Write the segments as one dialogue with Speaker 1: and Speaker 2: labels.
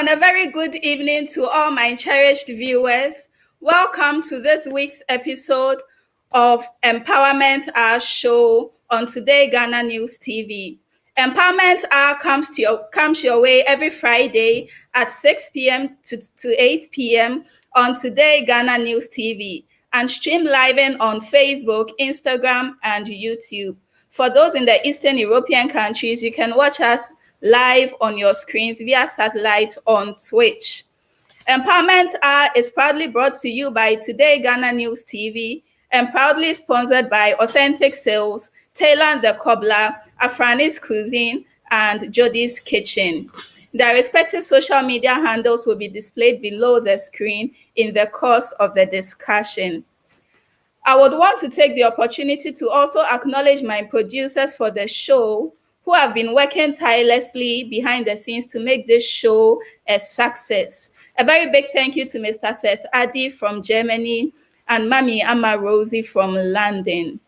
Speaker 1: and a very good evening to all my cherished viewers. Welcome to this week's episode of Empowerment Hour show on Today Ghana News TV. Empowerment Hour comes your way every Friday at 6 p.m. to 8 p.m. on Today Ghana News TV and stream live on Facebook, Instagram, and YouTube. For those in the Eastern European countries, you can watch us live on your screens via satellite on Twitch. Empowerment Hour is proudly brought to you by Today Ghana News TV and proudly sponsored by Authentic Sales, Taylor the Cobbler, Afrani's Cuisine, and Jody's Kitchen. Their respective social media handles will be displayed below the screen in the course of the discussion. I would want to take the opportunity to also acknowledge my producers for the show, who have been working tirelessly behind the scenes to make this show a success. A very big thank you to Mr. Seth Adi from Germany and Mami Ama Rosie from London.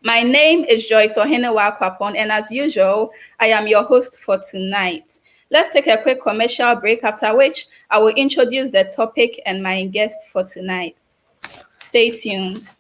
Speaker 1: My name is JOYCE OHENEWAA KWAPONG, and as usual, I am your host for tonight. Let's take a quick commercial break, after which I will introduce the topic and my guest for tonight. Stay tuned.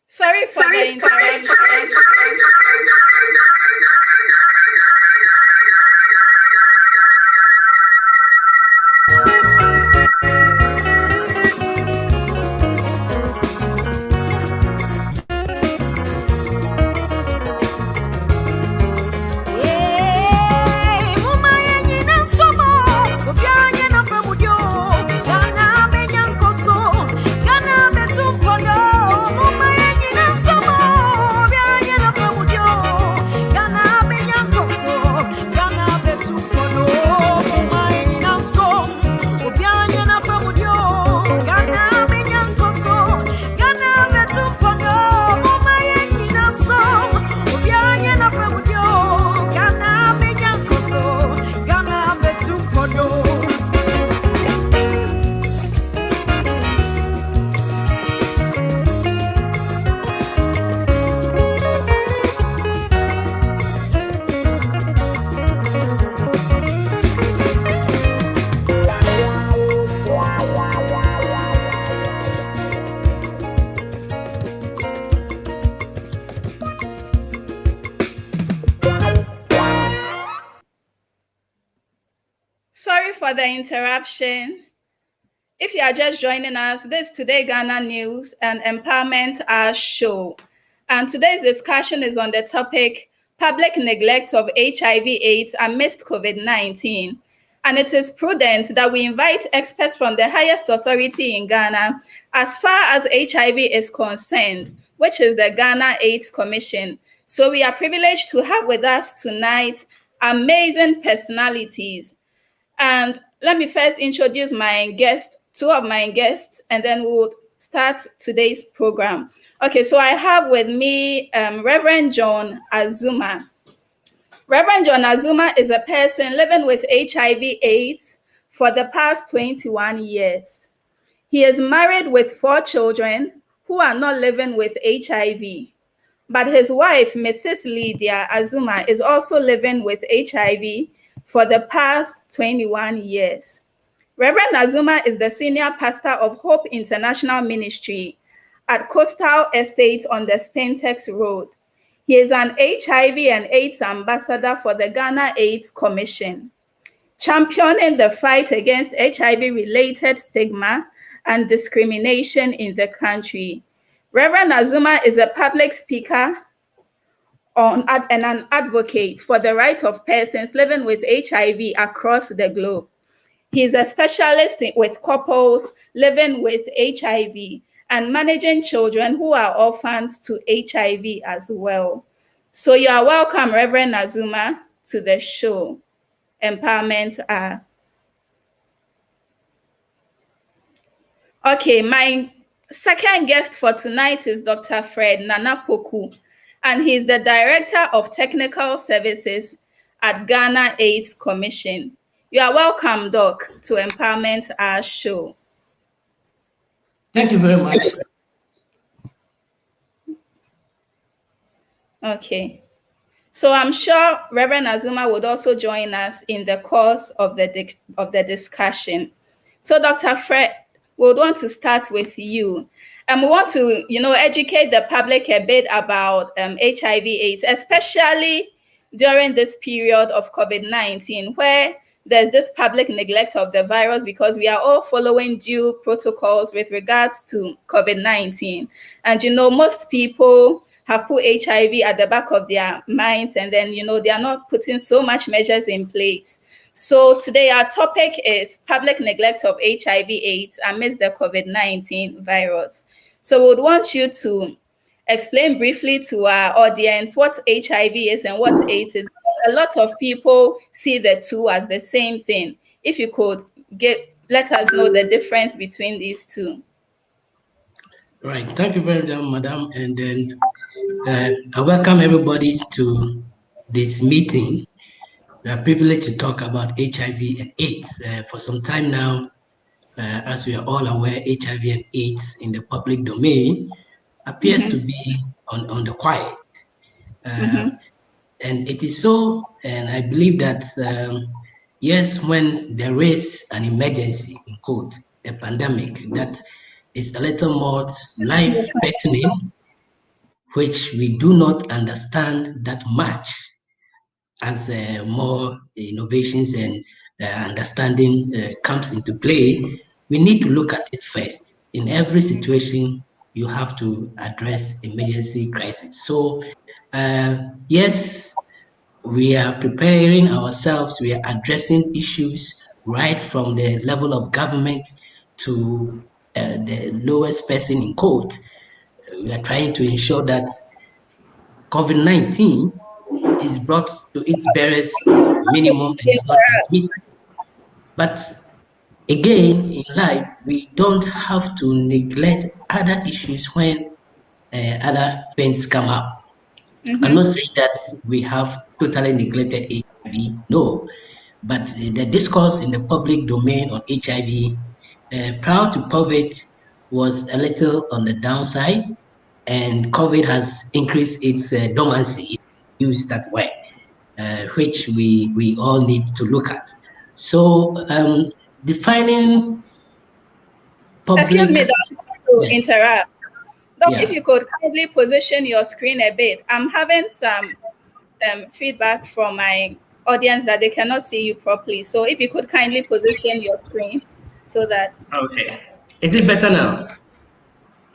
Speaker 1: Sorry for the interruption. Sorry for the interruption. If you are just joining us, this is Today Ghana News and Empowerment Hour show. And today's discussion is on the topic, public neglect of HIV/AIDS amidst COVID-19. And it is prudent that we invite experts from the highest authority in Ghana as far as HIV is concerned, which is the Ghana AIDS Commission. So we are privileged to have with us tonight amazing personalities. And let me first introduce my guests, two of my guests, and then we'll start today's program. Okay, so I have with me Reverend John Azuma. Reverend John Azuma is a person living with HIV/AIDS for the past 21 years. He is married with 4 children who are not living with HIV. But his wife, Mrs. Lydia Azuma, is also living with HIV for the past 21 years. Reverend Azuma is the senior pastor of Hope International Ministry at Coastal Estate on the Spentex Road. He is an HIV and AIDS ambassador for the Ghana AIDS Commission, championing the fight against HIV-related stigma and discrimination in the country. Reverend Azuma is a public speaker and an advocate for the rights of persons living with HIV across the globe. He is a specialist with couples living with HIV and managing children who are orphans to HIV as well. So you are welcome, Reverend Azuma, to the show, Empowerment Hour. Okay, my second guest for tonight is Dr. Fred Nanapoku, and he's the Director of Technical Services at Ghana AIDS Commission. You are welcome, Doc, to Empowerment Hour show.
Speaker 2: Thank you very much.
Speaker 1: Okay. So I'm sure Reverend Azuma would also join us in the course of the discussion. So Dr. Fred, we would want to start with you. And we want to, educate the public a bit about HIV/AIDS, especially during this period of COVID-19, where there's this public neglect of the virus because we are all following due protocols with regards to COVID-19. And, most people have put HIV at the back of their minds, and then, they are not putting so much measures in place. So today our topic is public neglect of HIV/AIDS amidst the COVID-19 virus. So we would want you to explain briefly to our audience what HIV is and what AIDS is. A lot of people see the two as the same thing. If you could let us know the difference between these two.
Speaker 2: Right. Thank you very much, Madam. And then I welcome everybody to this meeting. We are privileged to talk about HIV and AIDS. For some time now, as we are all aware, HIV and AIDS in the public domain appears to be on the quiet. Uh, and it is so, and I believe that, yes, when there is an emergency, in quote, a pandemic that is a little more life-threatening, which we do not understand that much, as more innovations and understanding comes into play, we need to look at it first. In every situation, you have to address emergency crisis. So, yes, we are preparing ourselves, we are addressing issues right from the level of government to the lowest person in court. We are trying to ensure that COVID-19 is brought to its barest minimum and is not transmitted. But again, in life, we don't have to neglect other issues when other things come up. I'm not saying that we have totally neglected HIV, no, but the discourse in the public domain on HIV prior to COVID was a little on the downside, and COVID has increased its dormancy, use that word, which we all need to look at. So, defining
Speaker 1: Excuse
Speaker 2: public,
Speaker 1: me, Doc, to
Speaker 2: yes,
Speaker 1: interrupt. Doc, if
Speaker 2: yeah,
Speaker 1: you could kindly position your screen a bit. I'm having some feedback from my audience that they cannot see you properly. So if you could kindly position your screen so that,
Speaker 2: okay. Is it better now?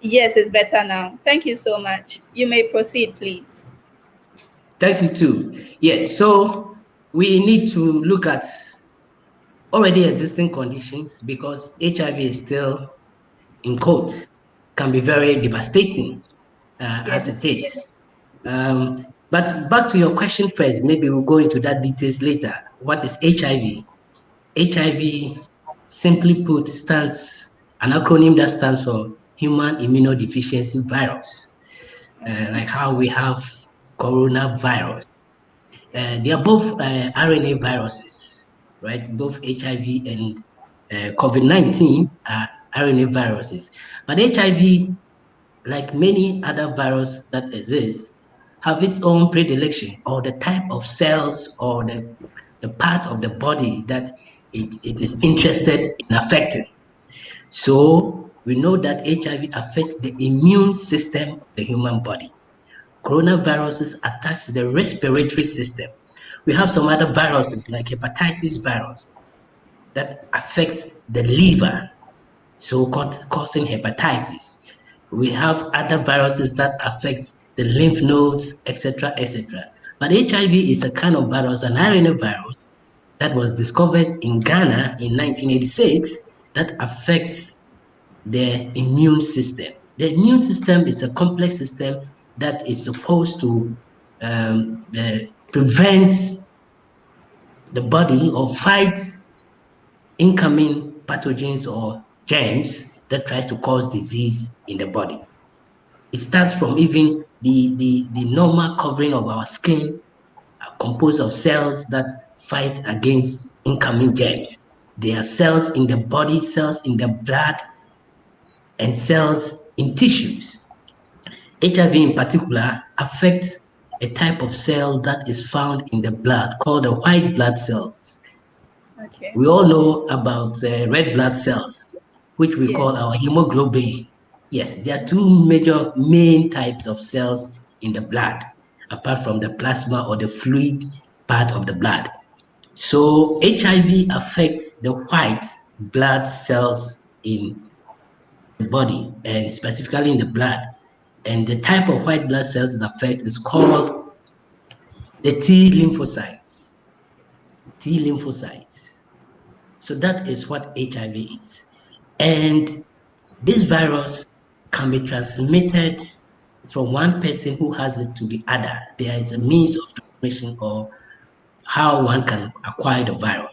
Speaker 1: yes, it's better now. Thank you so much. You may proceed, please.
Speaker 2: Thank you too. Yes, so we need to look at already existing conditions because HIV is still in quotes can be very devastating as it
Speaker 1: Yes.
Speaker 2: is. But back to your question first, maybe we'll go into that details later. What is HIV? HIV, simply put, stands an acronym that stands for Human Immunodeficiency Virus, like how we have coronavirus. They are both RNA viruses, right? Both HIV and COVID-19 are RNA viruses. But HIV, like many other viruses that exist, have its own predilection or the type of cells or the part of the body that it is interested in affecting. So we know that HIV affects the immune system of the human body. Coronaviruses attach to the respiratory system. We have some other viruses like hepatitis virus that affects the liver, so causing hepatitis. We have other viruses that affects the lymph nodes, etc., etc. But HIV is a kind of virus, an RNA virus that was discovered in Ghana in 1986 that affects the immune system. The immune system is a complex system that is supposed to prevent the body or fight incoming pathogens or germs that tries to cause disease in the body. It starts from even the normal covering of our skin composed of cells that fight against incoming germs. There are cells in the body, cells in the blood, and cells in tissues. HIV in particular affects a type of cell that is found in the blood called the white blood cells.
Speaker 1: Okay.
Speaker 2: We all know about red blood cells, which we call
Speaker 1: Yes.
Speaker 2: our hemoglobin. Yes, there are two major main types of cells in the blood, apart from the plasma or the fluid part of the blood. So HIV affects the white blood cells in the body and specifically in the blood. And the type of white blood cells it affects is called the T lymphocytes. T lymphocytes. So that is what HIV is. And this virus can be transmitted from one person who has it to the other. There is a means of transmission or how one can acquire the virus.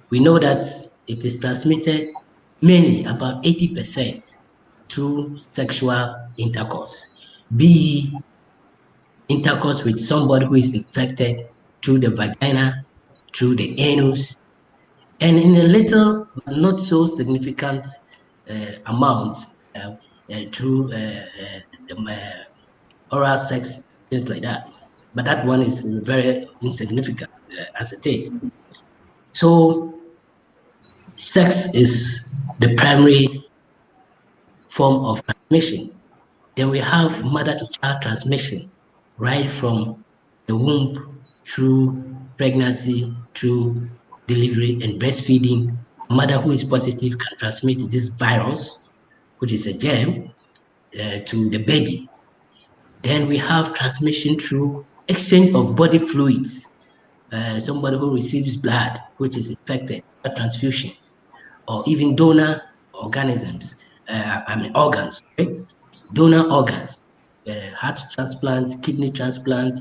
Speaker 2: We know that it is transmitted mainly about 80% through sexual intercourse, be intercourse with somebody who is infected through the vagina, through the anus, and in a little but not so significant amount through the oral sex, things like that. But that one is very insignificant as it is. So, sex is the primary form of transmission. Then we have mother to child transmission, right from the womb through pregnancy, through delivery and breastfeeding. A mother who is positive can transmit this virus, which is a germ, to the baby. Then we have transmission through exchange of body fluids. Somebody who receives blood, which is infected, blood transfusions, or even donor organisms, organs, right? Donor organs, heart transplant, kidney transplant.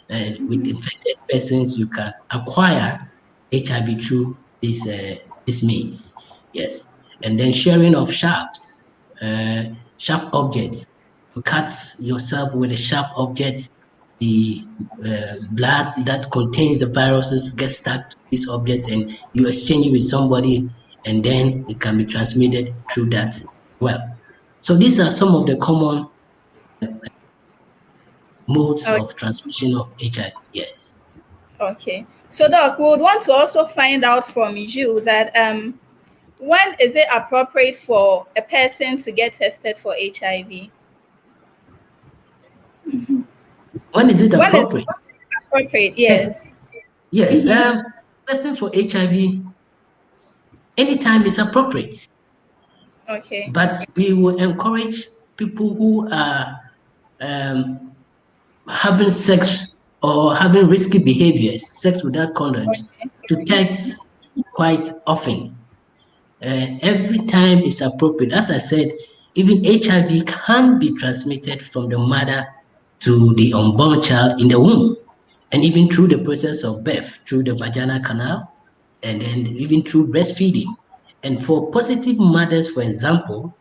Speaker 2: With infected persons, you can acquire HIV through this means. Yes, and then sharing of uh, sharp objects. You cut yourself with a sharp object. The blood that contains the viruses gets stuck to these objects, and you exchange it with somebody, and then it can be transmitted through that. Well, so these are some of the common modes
Speaker 1: Okay.
Speaker 2: of transmission of HIV. Yes.
Speaker 1: Okay. So, Doc, we would want to also find out from you that when is it appropriate for a person to get tested for HIV?
Speaker 2: When is it
Speaker 1: When is
Speaker 2: appropriate?
Speaker 1: it appropriate?
Speaker 2: Yes.
Speaker 1: Yes.
Speaker 2: Yes.
Speaker 1: Mm-hmm.
Speaker 2: Testing for HIV anytime is appropriate,
Speaker 1: Okay.
Speaker 2: but we will encourage people who are um, having sex or having risky behaviors, sex without condoms,
Speaker 1: Okay.
Speaker 2: to test quite often. Every time is appropriate. As I said, even HIV can be transmitted from the mother to the unborn child in the womb, and even through the process of birth, through the vaginal canal, and then even through breastfeeding. And for positive mothers, for example,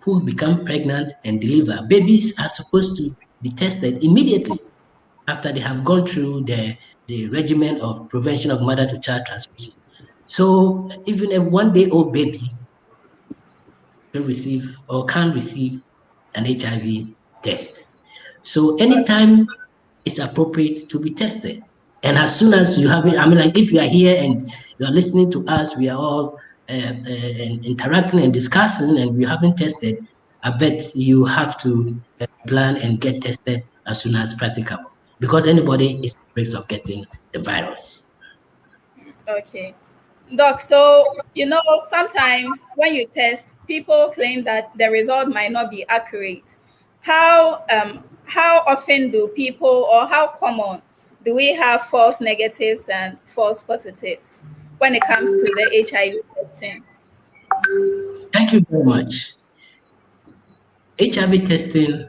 Speaker 2: who become pregnant and deliver, babies are supposed to be tested immediately after they have gone through the regimen of prevention of mother to child transmission. So even a 1 day old baby can receive or can receive an HIV test. So anytime it's appropriate to be tested. And as soon as you have it, I mean, like if you are here and you are listening to us, we are all interacting and discussing, and we haven't tested, I bet you have to plan and get tested as soon as practicable because anybody is at risk of getting the virus.
Speaker 1: Okay. Doc, so sometimes when you test, people claim that the result might not be accurate. How often do people, or how common do we have false negatives and false positives when it comes to the HIV testing?
Speaker 2: Thank you very much. HIV testing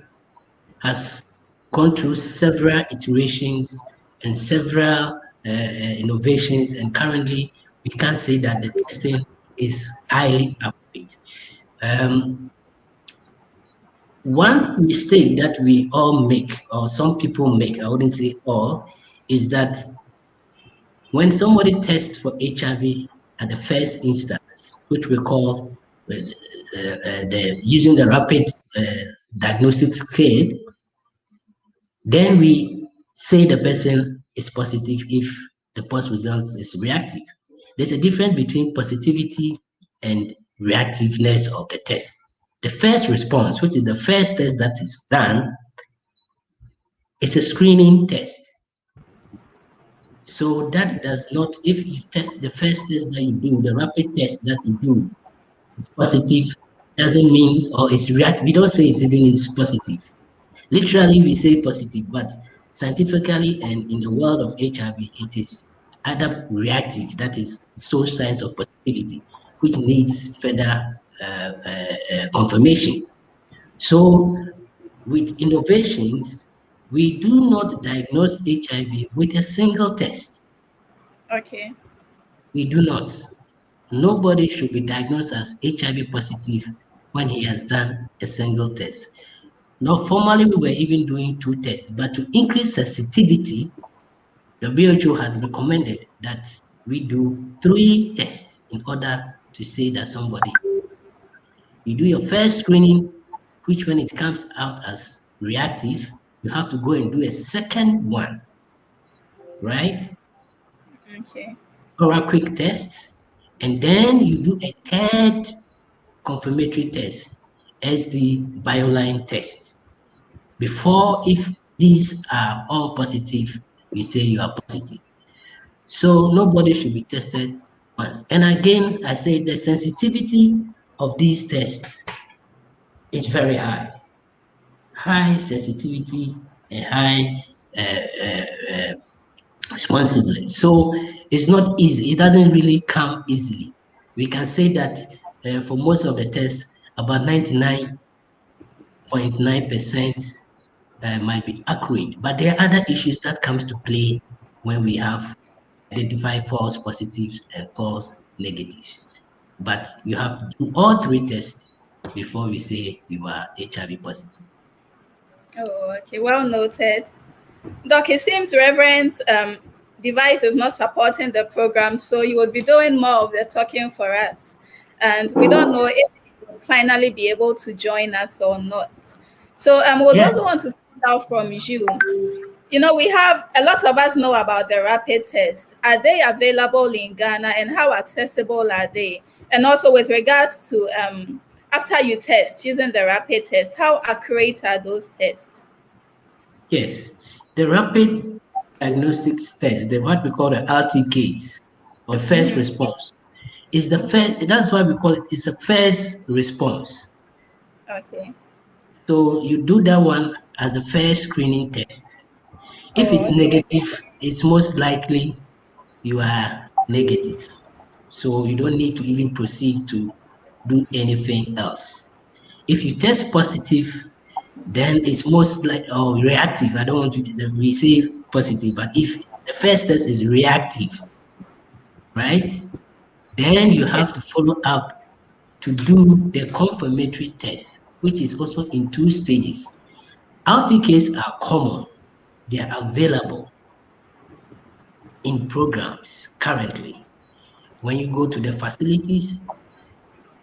Speaker 2: has gone through several iterations and several innovations, and currently we can say that the testing is highly accurate. Um, One mistake that we all make, or some people make, I wouldn't say all, is that when somebody tests for HIV at the first instance, which we call using the rapid diagnostic scale, then we say the person is positive if the post result is reactive. There's a difference between positivity and reactiveness of the test. The first response, which is the first test that is done, is a screening test. So that does not, if you test the first test that you do, the rapid test that you do is positive, doesn't mean, or it's react. We don't say it's even is positive. Literally, we say positive, but scientifically and in the world of HIV, it is either reactive, that is, shows signs of positivity, which needs further confirmation. So, with innovations, we do not diagnose HIV with a single test.
Speaker 1: Okay.
Speaker 2: We do not. Nobody should be diagnosed as HIV positive when he has done a single test. Now, formerly, we were even doing two tests, but to increase sensitivity, the WHO had recommended that we do 3 tests in order to say that somebody. You do your first screening, which when it comes out as reactive, you have to go and do a second one, right?
Speaker 1: Okay.
Speaker 2: Oral quick test, and then you do a third confirmatory test as the bioline test. Before, if these are all positive, we say you are positive. So nobody should be tested once. And again, I say the sensitivity of these tests is very high. High sensitivity and high responsiveness. So it's not easy. It doesn't really come easily. We can say that for most of the tests, about 99.9% might be accurate. But there are other issues that comes to play when we have identify false positives and false negatives. But you have to do all 3 tests before we say you are HIV positive.
Speaker 1: Oh, okay. Well noted. Doc, it seems Reverend's device is not supporting the program, so you would be doing more of the talking for us. And we don't know if he will finally be able to join us or not. So we would
Speaker 2: Yeah.
Speaker 1: also want to find out from you. You know, we have a lot of us know about the rapid tests. Are they available in Ghana, and how accessible are they? And also with regards to after you test using the rapid test, how accurate are those tests?
Speaker 2: Yes. The rapid diagnostics test, the what we call the RTKs or first response, is the first. That's why we call it. It's a first response.
Speaker 1: Okay.
Speaker 2: So you do that one as the first screening test. If
Speaker 1: Oh,
Speaker 2: it's
Speaker 1: okay.
Speaker 2: negative, it's most likely you are negative. So you don't need to even proceed to do anything else. If you test positive, then it's most like reactive. I don't want to we say positive, but if the first test is reactive, right? Then you
Speaker 1: Okay.
Speaker 2: have to follow up to do the confirmatory test, which is also in 2 stages. RTKs are common, they are available in programs currently. When you go to the facilities,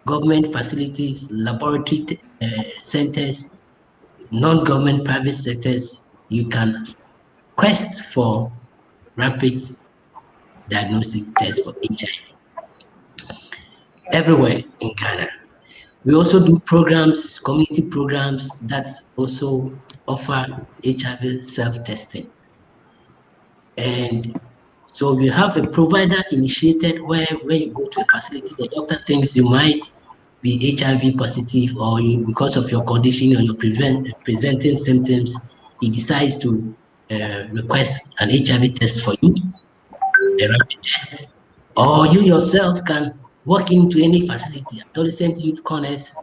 Speaker 2: government facilities, laboratory centers, non-government private sectors, you can request for rapid diagnostic test for HIV
Speaker 1: Okay.
Speaker 2: everywhere in Ghana. We also do programs, community programs that also offer HIV self-testing. And so we have a provider initiated where when you go to a facility, the doctor thinks you might be HIV positive or you, because of your condition or your presenting symptoms, he decides to request an HIV test for you, a rapid test. Or you yourself can walk into any facility, adolescent youth corners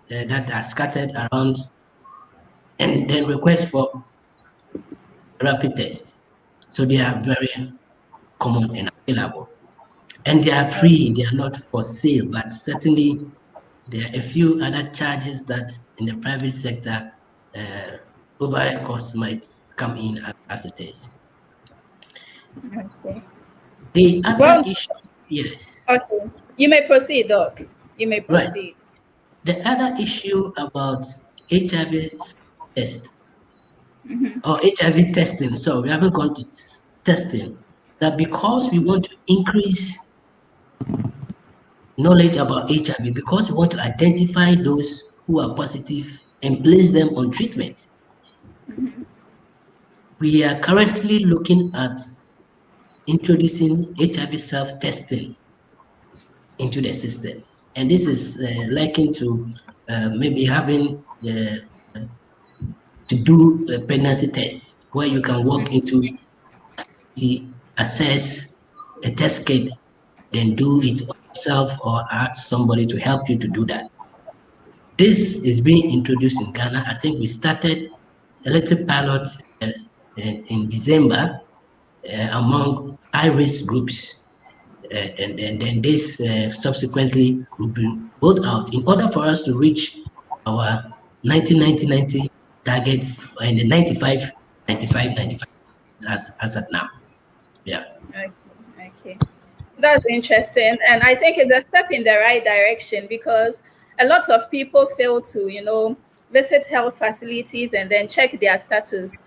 Speaker 2: that are scattered around, and then request for a rapid test. So they are very common and available. And they are free, they are not for sale, but certainly there are a few other charges that in the private sector overhead costs might come in as it is.
Speaker 1: Okay.
Speaker 2: The other
Speaker 1: Well,
Speaker 2: issue, yes,
Speaker 1: okay. You may proceed, Doc. You may
Speaker 2: right.
Speaker 1: proceed.
Speaker 2: The other issue about HIV test or HIV testing, so we haven't gone to testing, that because we want to increase knowledge about HIV, because we want to identify those who are positive and place them on treatment, we are currently looking at introducing HIV self-testing into the system. And this is likened to maybe having to do a pregnancy test where you can walk into the assess a test kit, then do it yourself or ask somebody to help you to do that. This is being introduced in Ghana. I think we started a little pilot in December among high-risk groups, and then this subsequently will be rolled out in order for us to reach our 90-90-90 targets in the 95-95-95 as at now. Yeah.
Speaker 1: Okay. Okay. That's interesting. And I think it's a step in the right direction because a lot of people fail to, visit health facilities and then check their status,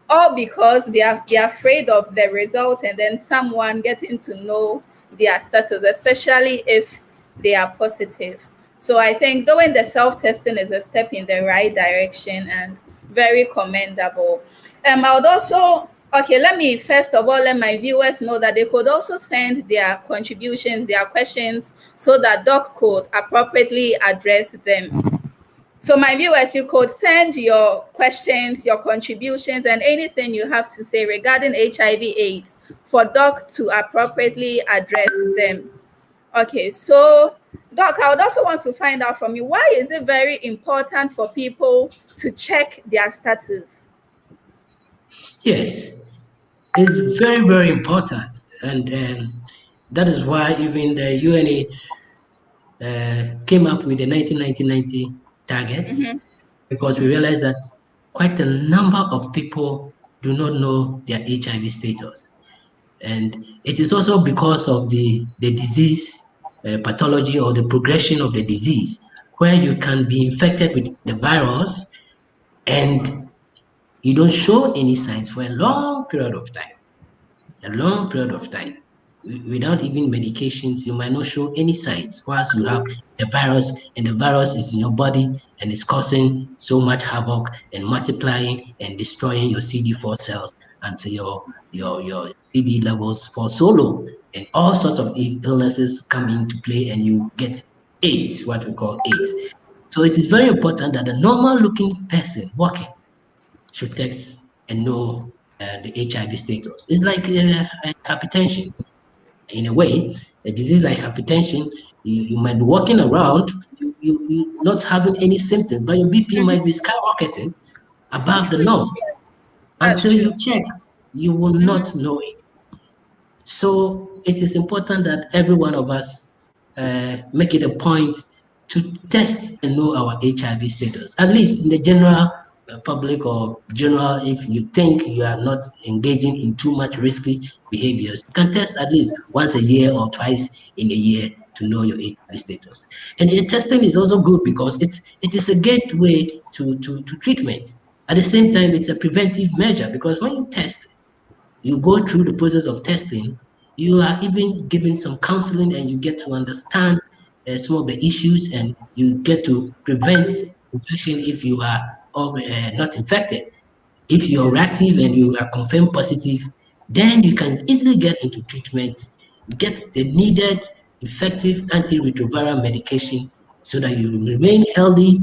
Speaker 1: all because they're afraid of the result and then someone getting to know their status, especially if they are positive. So I think doing the self-testing is a step in the right direction and very commendable. I would also, okay, let me first of all let my viewers know that they could also send their contributions, their questions, so that Doc could appropriately address them. So, my viewers, you could send your questions, your contributions, and anything you have to say regarding HIV/AIDS for Doc to appropriately address them. Okay, so Doc, I would also want to find out from you, why is it very important for people to check their status?
Speaker 2: Yes, it's very, very important. And that is why even the UNAIDS came up with the 1990 targets,
Speaker 1: Mm-hmm,
Speaker 2: because we realized that quite a number of people do not know their HIV status. And it is also because of the disease pathology or the progression of the disease, where you can be infected with the virus and you don't show any signs for a long period of time. A long period of time without even medications, you might not show any signs whilst you have the virus, and the virus is in your body and is causing so much havoc and multiplying and destroying your CD4 cells until your CD levels fall so low, and all sorts of illnesses come into play, and you get AIDS, what we call AIDS. So it is very important that a normal looking person walking should text and know the HIV status. It's like hypertension in a way. A disease like hypertension, you might be walking around, you not having any symptoms, but your BP might be skyrocketing above the norm.
Speaker 1: that's
Speaker 2: Until you
Speaker 1: true.
Speaker 2: check, you will not know it. So it is important that every one of us make it a point to test and know our HIV status, at least in the general public or general. If you think you are not engaging in too much risky behaviors, you can test at least once a year or twice in a year to know your HIV status. And the testing is also good because it is a gateway to treatment. At the same time, it's a preventive measure, because when you test, you go through the process of testing, you are even given some counseling, and you get to understand some of the issues, and you get to prevent infection if you are not infected. If you're reactive and you are confirmed positive, then you can easily get into treatment, get the needed effective antiretroviral medication so that you remain healthy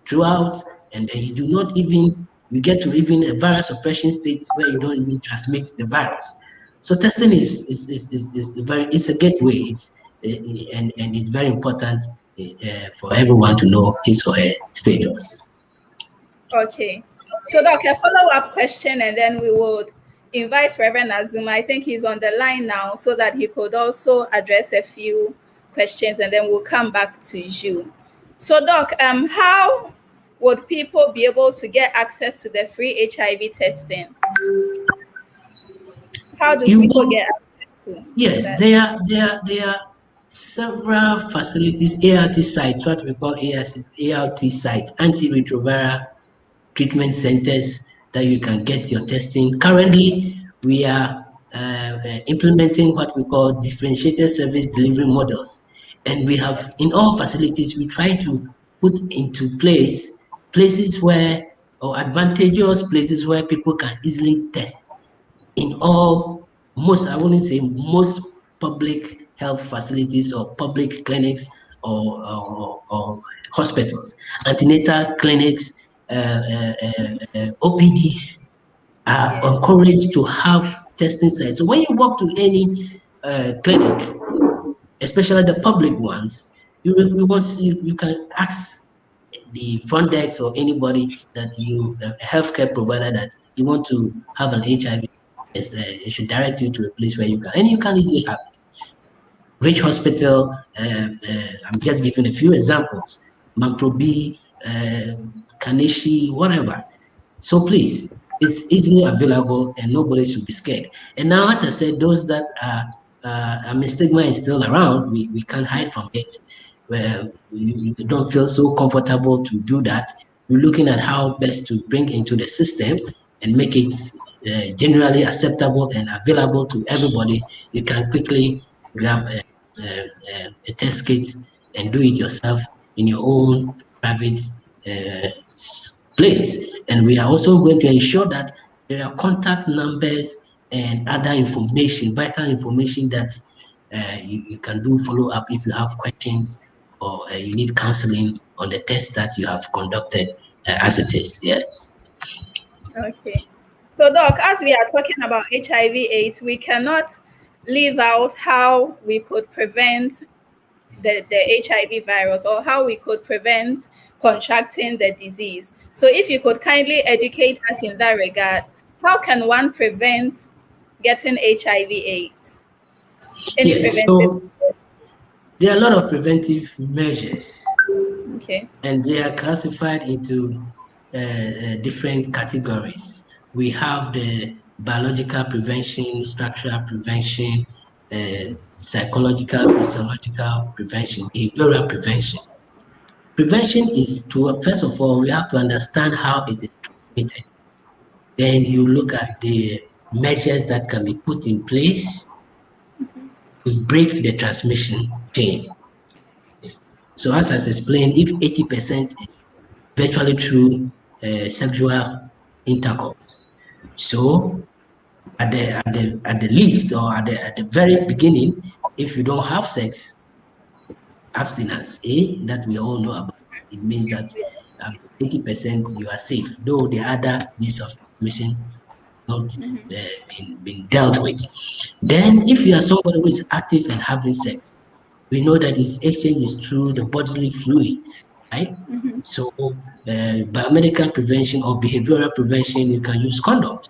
Speaker 2: throughout, and then you do not even, you get to even a virus suppression state where you don't even transmit the virus. So testing is very, it's a gateway. It's and it's very important for everyone to know his or her status.
Speaker 1: Okay. So, Doc, a follow-up question, and then we would invite Reverend Azuma. I think he's on the line now, so that he could also address a few questions, and then we'll come back to you. So, Doc, how would people be able to get access to the free HIV testing? How do
Speaker 2: You
Speaker 1: people
Speaker 2: go.
Speaker 1: get access to
Speaker 2: Yes,
Speaker 1: that?
Speaker 2: there are several facilities, ART sites, what we call ART sites, antiretroviral treatment centers, that you can get your testing. Currently, we are implementing what we call differentiated service delivery models, and we have, in all facilities, we try to put into place places where, or advantageous places where people can easily test in all, most, I wouldn't say most, public health facilities or public clinics, or hospitals, antenatal clinics, OPDs are
Speaker 1: Yes.
Speaker 2: encouraged to have testing sites. So when you walk to any clinic, especially the public ones, you can ask the front desk or anybody that you, a healthcare provider, that you want to have an HIV, it should direct you to a place where you can, and you can easily have it. Rich Hospital, I'm just giving a few examples, Mamprobi, Kaneshi, whatever. So please, It's easily available and nobody should be scared. And now, as I said, those that are, I mean, stigma is still around. We can't hide from it. Where you don't feel so comfortable to do that. We're looking at how best to bring into the system and make it generally acceptable and available to everybody. You can quickly grab a test kit and do it yourself in your own private place. And we are also going to ensure that there are contact numbers and other information, vital information that you can do follow up if you have questions or you need counseling on the test that you have conducted as it is. Yes.
Speaker 1: Okay. So, Doc, as we are talking about HIV/AIDS, we cannot leave out how we could prevent the HIV virus, or how we could prevent contracting the disease. So, if you could kindly educate us in that regard, how can one prevent getting HIV/AIDS? Any
Speaker 2: Yes.
Speaker 1: preventive?
Speaker 2: So there are a lot of preventive measures,
Speaker 1: Okay.
Speaker 2: and they are classified into different categories. We have the biological prevention, structural prevention, psychological, physiological prevention, behavioral prevention. Prevention is to, first of all, we have to understand how it is transmitted. Then you look at the measures that can be put in place to break the transmission chain. So as I explained, if 80% is virtually through sexual intercourse, so at the least, or at the very beginning, if you don't have sex, abstinence, that we all know about. It means that 80% you are safe, though the other means of transmission not been dealt with. Then, if you are somebody who is active and having sex, we know that this exchange is through the bodily fluids, right? So, biomedical prevention or behavioral prevention, you can use condoms.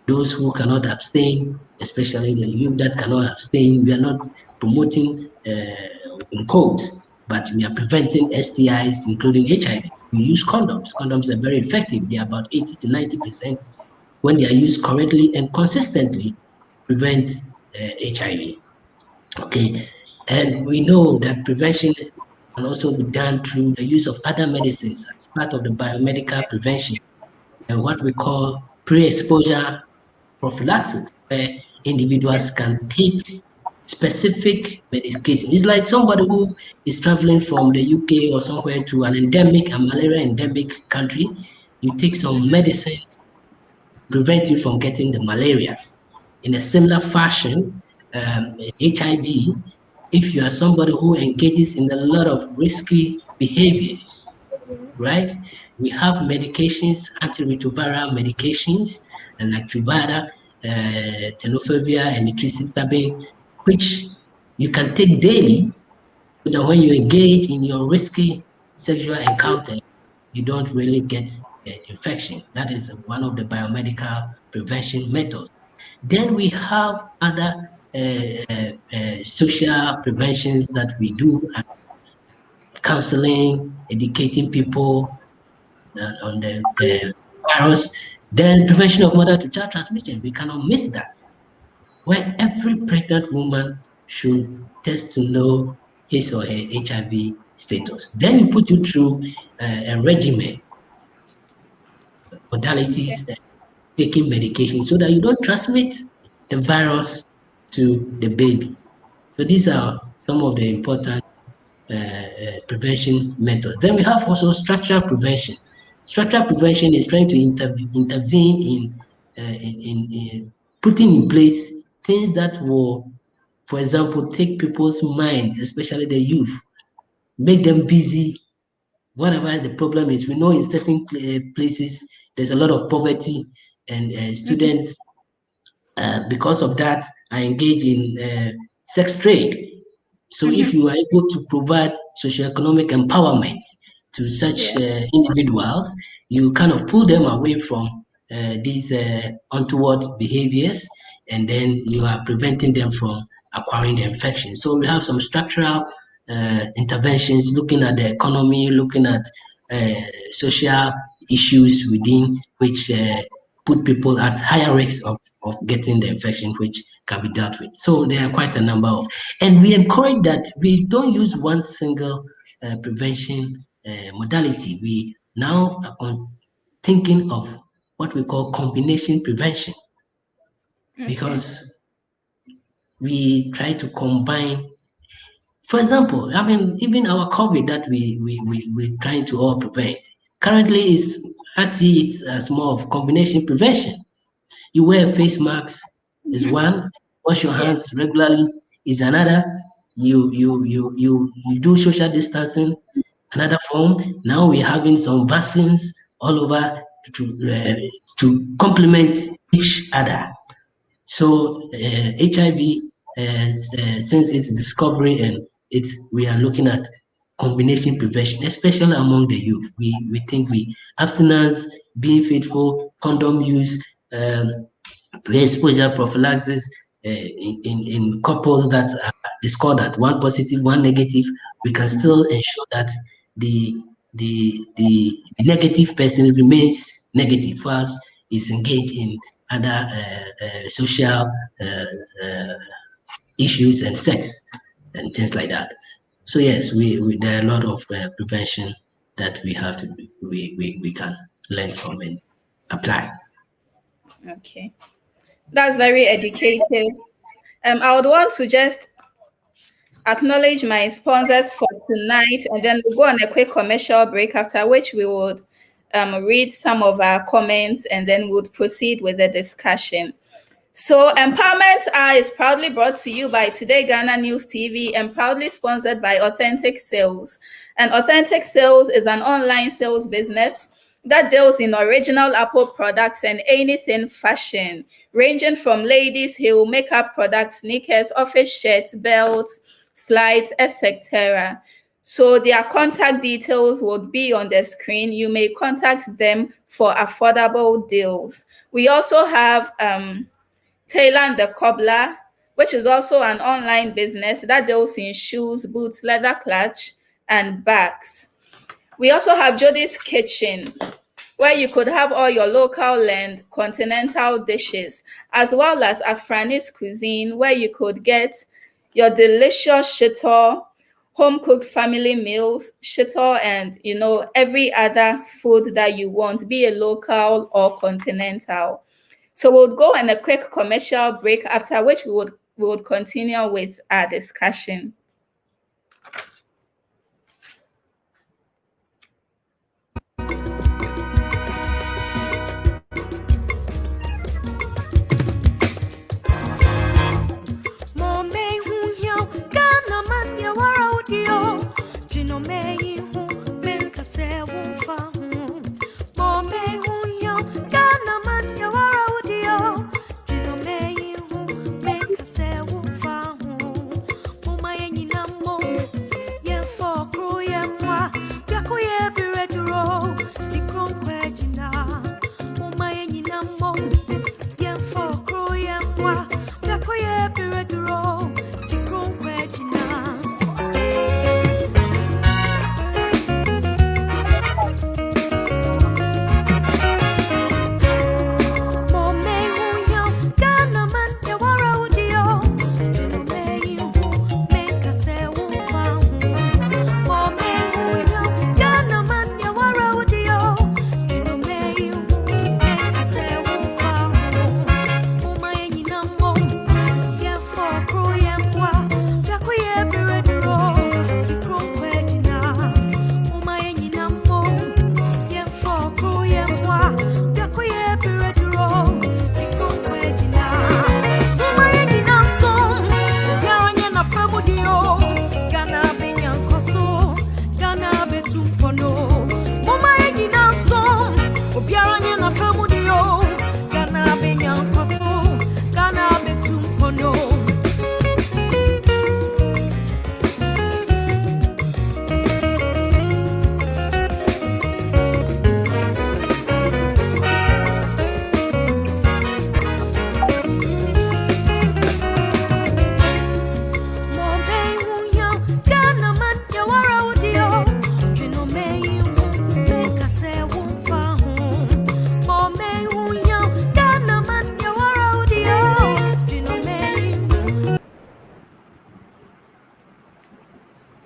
Speaker 2: Those who cannot abstain, especially the youth that cannot abstain, we are not promoting in quotes, but we are preventing STIs, including HIV. We use condoms. Condoms are very effective. They are about 80 to 90% when they are used correctly and consistently prevent HIV. Okay, and we know that prevention can also be done through the use of other medicines as part of the biomedical prevention and what we call pre-exposure prophylaxis, where individuals can take specific medication. It's like somebody who is traveling from the UK or somewhere to an endemic, a malaria endemic country. You take some medicines to prevent you from getting the malaria. In a similar fashion, HIV, if you are somebody who engages in a lot of risky behaviors, right? We have medications, antiretroviral medications, like Truvada, tenofovir, and metrixatabine, which you can take daily so that when you engage in your risky sexual encounter, you don't really get infection. That is one of the biomedical prevention methods. Then we have other social preventions that we do, counseling, educating people on the virus. Then prevention of mother-to-child transmission. We cannot miss that, where every pregnant woman should test to know his or her HIV status. Then we put you through a regimen,
Speaker 1: Okay.
Speaker 2: modalities, taking medication so that you don't transmit the virus to the baby. So these are some of the important prevention methods. Then we have also structural prevention. Structural prevention is trying to intervene in putting in place things that will, for example, take people's minds, especially the youth, make them busy, whatever the problem is. We know in certain places there's a lot of poverty, and students, because of that, are engaged in sex trade. So if you are able to provide socioeconomic empowerment to such
Speaker 1: Yeah.
Speaker 2: individuals, you kind of pull them away from these untoward behaviors, and then you are preventing them from acquiring the infection. So we have some structural interventions looking at the economy, looking at uh, social issues within which put people at higher risks of getting the infection, which can be dealt with. So there are quite a number of, and we encourage that we don't use one single prevention modality. We now are thinking of what we call combination prevention, because we try to combine. For example, I mean, even our COVID that we're trying to all prevent currently I see it as more of combination prevention. You wear a face mask is one, wash your hands regularly is another. You do social distancing, another form. Now we're having some vaccines all over to complement each other. So HIV, since its discovery and we are looking at combination prevention, especially among the youth. We think abstinence, being faithful, condom use, pre-exposure prophylaxis in couples that are discordant, one positive, one negative, we can still ensure that the negative person remains negative first, is engaged in other social issues and sex and things like that. So yes, there are a lot of prevention that we have to we can learn from and apply.
Speaker 1: Okay, that's very educative. I would want to just acknowledge my sponsors for tonight, and then we'll go on a quick commercial break, after which we would read some of our comments, and then we'll proceed with the discussion. So Empowerment Hour is proudly brought to you by Today Ghana News TV and proudly sponsored by Authentic Sales. And Authentic Sales is an online sales business that deals in original Apple products and anything fashion, ranging from ladies' heel, makeup products, sneakers, office shirts, belts, slides, etc. So their contact details would be on the screen. You may contact them for affordable deals. We also have Taylor and the Cobbler, which is also an online business that deals in shoes, boots, leather clutch, and bags. We also have Jody's Kitchen, where you could have all your local land continental dishes, as well as Afrani's Cuisine, where you could get your delicious shito, home-cooked family meals, shito, and every other food that you want, be it local or continental. So we'll go on a quick commercial break, after which we would continue with our discussion.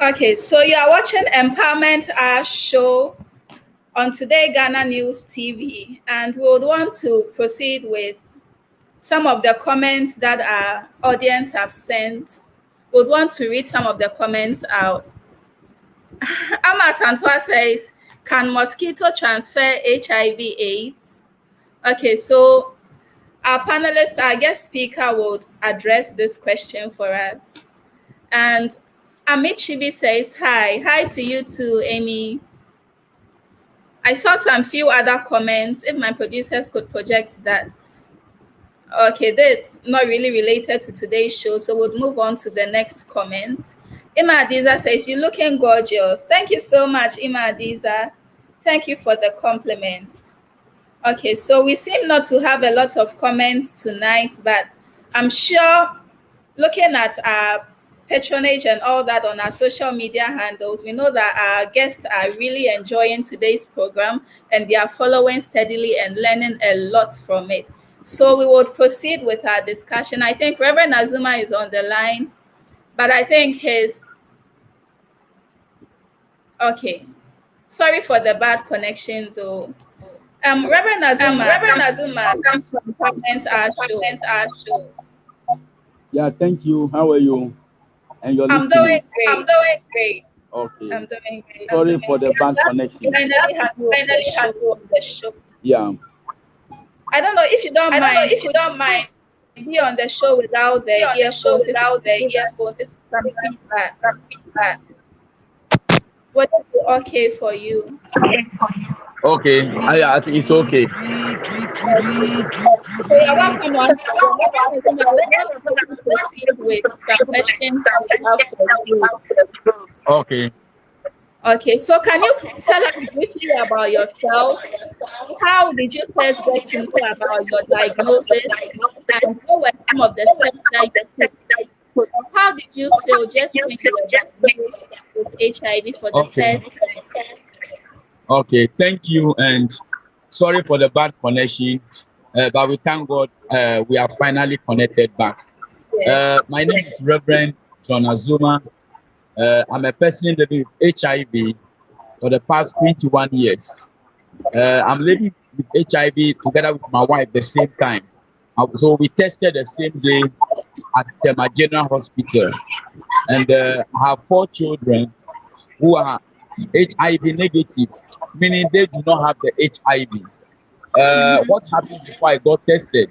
Speaker 1: Okay, so you are watching Empowerment Hour show on Today Ghana News TV, and we would want to proceed with some of the comments that our audience have sent. We would want to read some of the comments out. Ama Santua says, can mosquito transfer HIV/AIDS? Okay, so our panelist, our guest speaker, would address this question for us. And Amit Chibi says, hi. Hi to you too, Amy. I saw some few other comments. If my producers could project that. Okay, that's not really related to today's show, so we'll move on to the next comment. Ima Adiza says, you're looking gorgeous. Thank you so much, Ima Adiza. Thank you for the compliment. Okay, so we seem not to have a lot of comments tonight, but I'm sure looking at our patronage and all that on our social media handles, we know that our guests are really enjoying today's program and they are following steadily and learning a lot from it. So we would proceed with our discussion. I think Reverend Azuma is on the line, but I think okay. Sorry for the bad connection though. Reverend Azuma, welcome to Empowerment Hour show.
Speaker 3: Yeah, thank you. How are you? And you're
Speaker 1: I'm
Speaker 3: listening.
Speaker 1: doing great.
Speaker 3: Okay.
Speaker 1: I'm doing great.
Speaker 3: Sorry for the bad connection.
Speaker 1: Finally have you on the show.
Speaker 3: Yeah.
Speaker 1: I don't know if you don't mind. Be on the show without the earphones. Some feedback. What is okay for you?
Speaker 3: Okay. I think it's okay.
Speaker 1: So you're welcome on. Proceed with some questions we have for you.
Speaker 3: Okay.
Speaker 1: Okay, so can you tell us briefly about yourself? How did you first get to know about your diagnosis? And what were some of the steps that you took? How did you feel just when you were diagnosed with HIV for the first time?
Speaker 3: Okay, thank you, and sorry for the bad connection, but we thank God we are finally connected back.
Speaker 1: Yes.
Speaker 3: My name is Reverend John Azuma. I'm a person living with HIV for the past 21 years. I'm living with HIV together with my wife the same time. So we tested the same day at Tema General Hospital. And I have 4 children who are HIV negative, meaning they do not have the HIV. What happened before I got tested?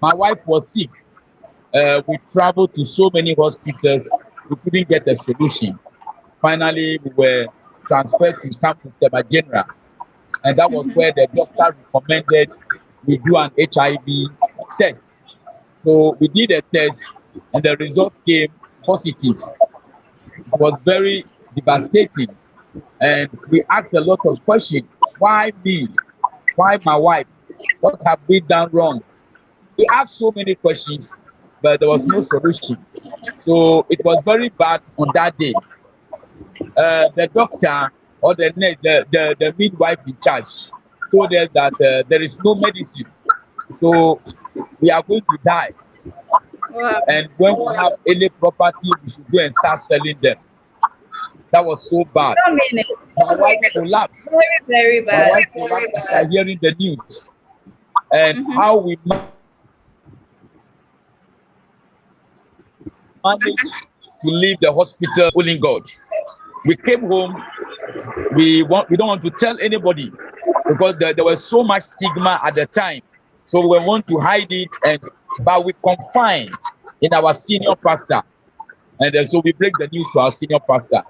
Speaker 3: My wife was sick. We traveled to so many hospitals, we couldn't get a solution. Finally, we were transferred to Tema General, and that was where the doctor recommended we do an HIV test. So we did a test, and the result came positive. It was very devastating, and we asked a lot of questions. Why me? Why my wife? What have we done wrong? We asked so many questions, but there was no solution. So it was very bad on that day. The doctor or the midwife in charge told us that there is no medicine, so we are going to die.
Speaker 1: Wow.
Speaker 3: And when we have any property, we should go and start selling them. That was so bad. My wife collapsed.
Speaker 1: Very bad.
Speaker 3: My wife collapsed after hearing the news, and how we managed to leave the hospital, only God. We came home. We don't want to tell anybody because there was so much stigma at the time. So we want to hide it, but we confine in our senior pastor, and so we break the news to our senior pastor.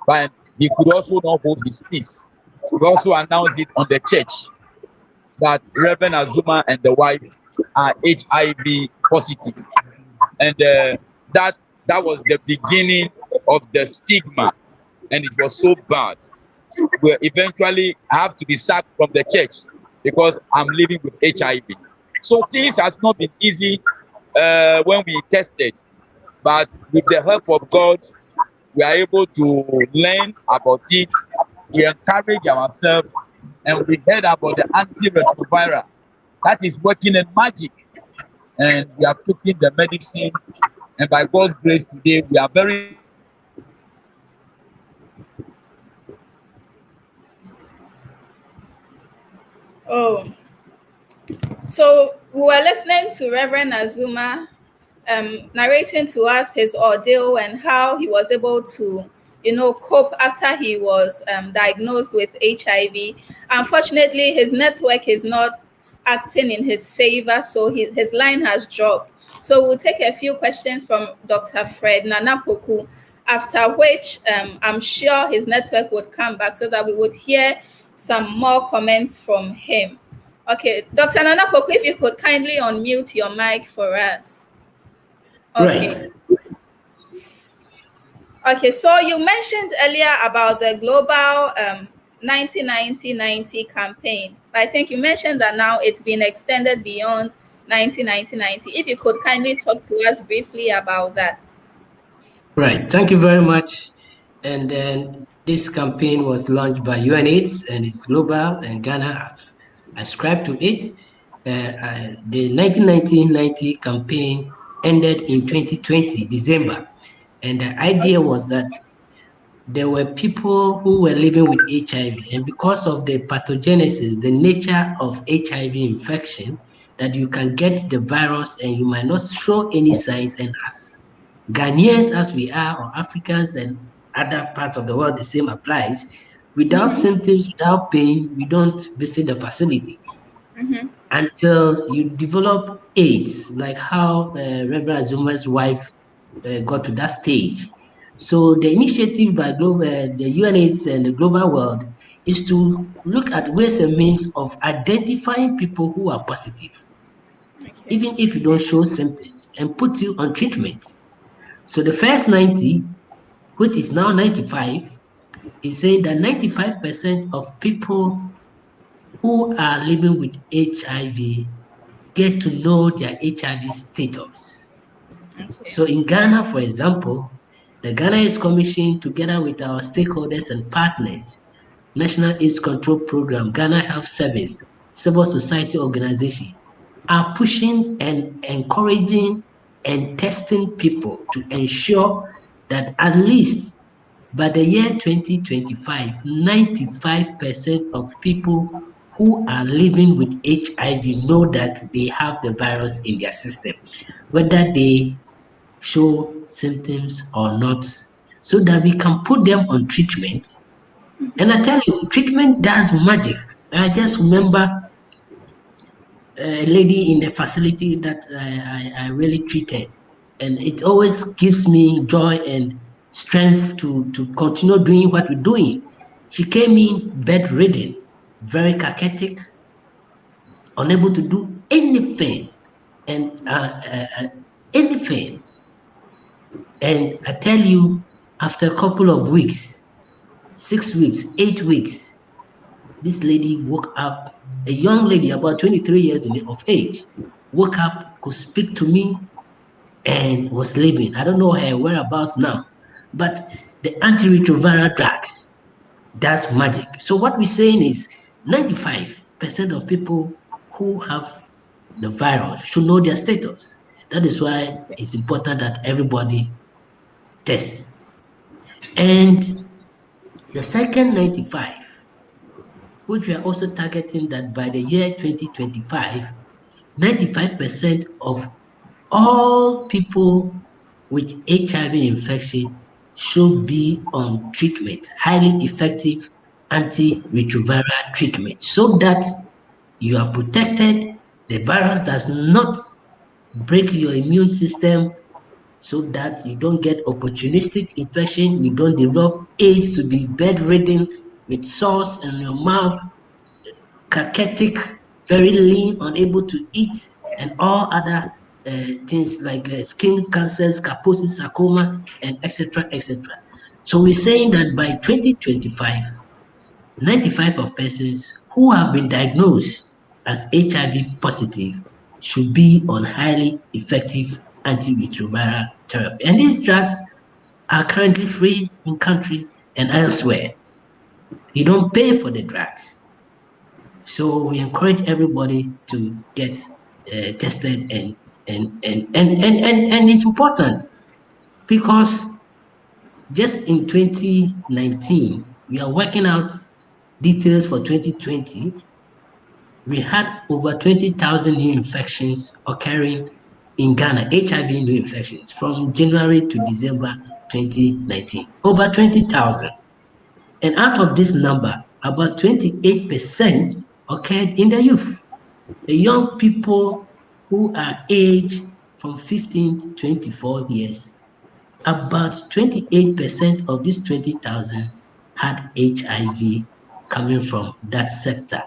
Speaker 3: But he could also not hold his peace. We also announced it on the church that Reverend Azuma and the wife are HIV positive, and that was the beginning of the stigma, and it was so bad. We eventually have to be sacked from the church because I'm living with HIV. So things has not been easy when we tested, but with the help of God, we are able to learn about it. We encourage ourselves, and we heard about the antiretroviral that is working in magic, and we are taking the medicine, and by God's grace today we are very
Speaker 1: Oh, so we were listening to Reverend Azuma narrating to us his ordeal and how he was able to, cope after he was diagnosed with HIV. Unfortunately, his network is not acting in his favor, so his line has dropped. So we'll take a few questions from Dr. Fred Nanapoku, after which I'm sure his network would come back so that we would hear some more comments from him. Okay, Dr. Nanapoku, if you could kindly unmute your mic for us. Okay.
Speaker 2: Right.
Speaker 1: Okay, so you mentioned earlier about the global 90-90-90 campaign. I think you mentioned that now it's been extended beyond 90-90-90. If you could kindly talk to us briefly about that.
Speaker 2: Right. Thank you very much. And then this campaign was launched by UNAIDS and it's global, and Ghana have ascribed to it. The 1990 campaign ended in 2020, December. And the idea was that there were people who were living with HIV, and because of the pathogenesis, the nature of HIV infection, that you can get the virus and you might not show any signs. And as Ghanaians, as we are, or Africans and other parts of the world, the same applies. Without
Speaker 1: Mm-hmm.
Speaker 2: symptoms, without pain, we don't visit the facility
Speaker 1: Mm-hmm.
Speaker 2: until you develop AIDS, like how Reverend Azuma's wife got to that stage. So the initiative by the UNAIDS and the global world is to look at ways and means of identifying people who are positive,
Speaker 1: Okay.
Speaker 2: even if you don't show symptoms, and put you on treatment. So the first 90, which is now 95, is saying that 95% of people who are living with HIV get to know their HIV status.
Speaker 1: Okay.
Speaker 2: So in Ghana, for example, the Ghana AIDS Commission, together with our stakeholders and partners, National AIDS Control Program, Ghana Health Service, civil society organization, are pushing and encouraging and testing people to ensure that at least by the year 2025, 95% of people who are living with HIV know that they have the virus in their system, whether they show symptoms or not, so that we can put them on treatment. And I tell you, treatment does magic. I just remember a lady in the facility that I really treated, and it always gives me joy and strength to continue doing what we're doing. She came in bedridden, very cachetic, unable to do anything, and anything. And I tell you, after a couple of weeks, 6 weeks, 8 weeks, this lady woke up, a young lady, about 23 years of age, woke up, could speak to me, and was living. I don't know her whereabouts now, but the antiretroviral drugs, that's magic. So what we're saying is 95% of people who have the virus should know their status. That is why it's important that everybody tests. And the second 95, which we are also targeting that by the year 2025, 95% of all people with HIV infection should be on treatment, highly effective antiretroviral treatment, so that you are protected, the virus does not break your immune system, so that you don't get opportunistic infection, you don't develop AIDS to be bedridden with sores in your mouth, cachetic, very lean, unable to eat, and all other things like skin cancers, Kaposi sarcoma, and etc. etc. So we're saying that by 2025, 95 of persons who have been diagnosed as HIV positive should be on highly effective antiretroviral therapy. And these drugs are currently free in country and elsewhere. You don't pay for the drugs. So we encourage everybody to get tested, and it's important because just in 2019 we are working out details for 2020, we had over 20,000 new infections occurring in Ghana, HIV new infections from January to December 2019. Over 20,000. And out of this number, about 28% occurred in the youth. The young people who are aged from 15 to 24 years, about 28% of these 20,000 had HIV coming from that sector.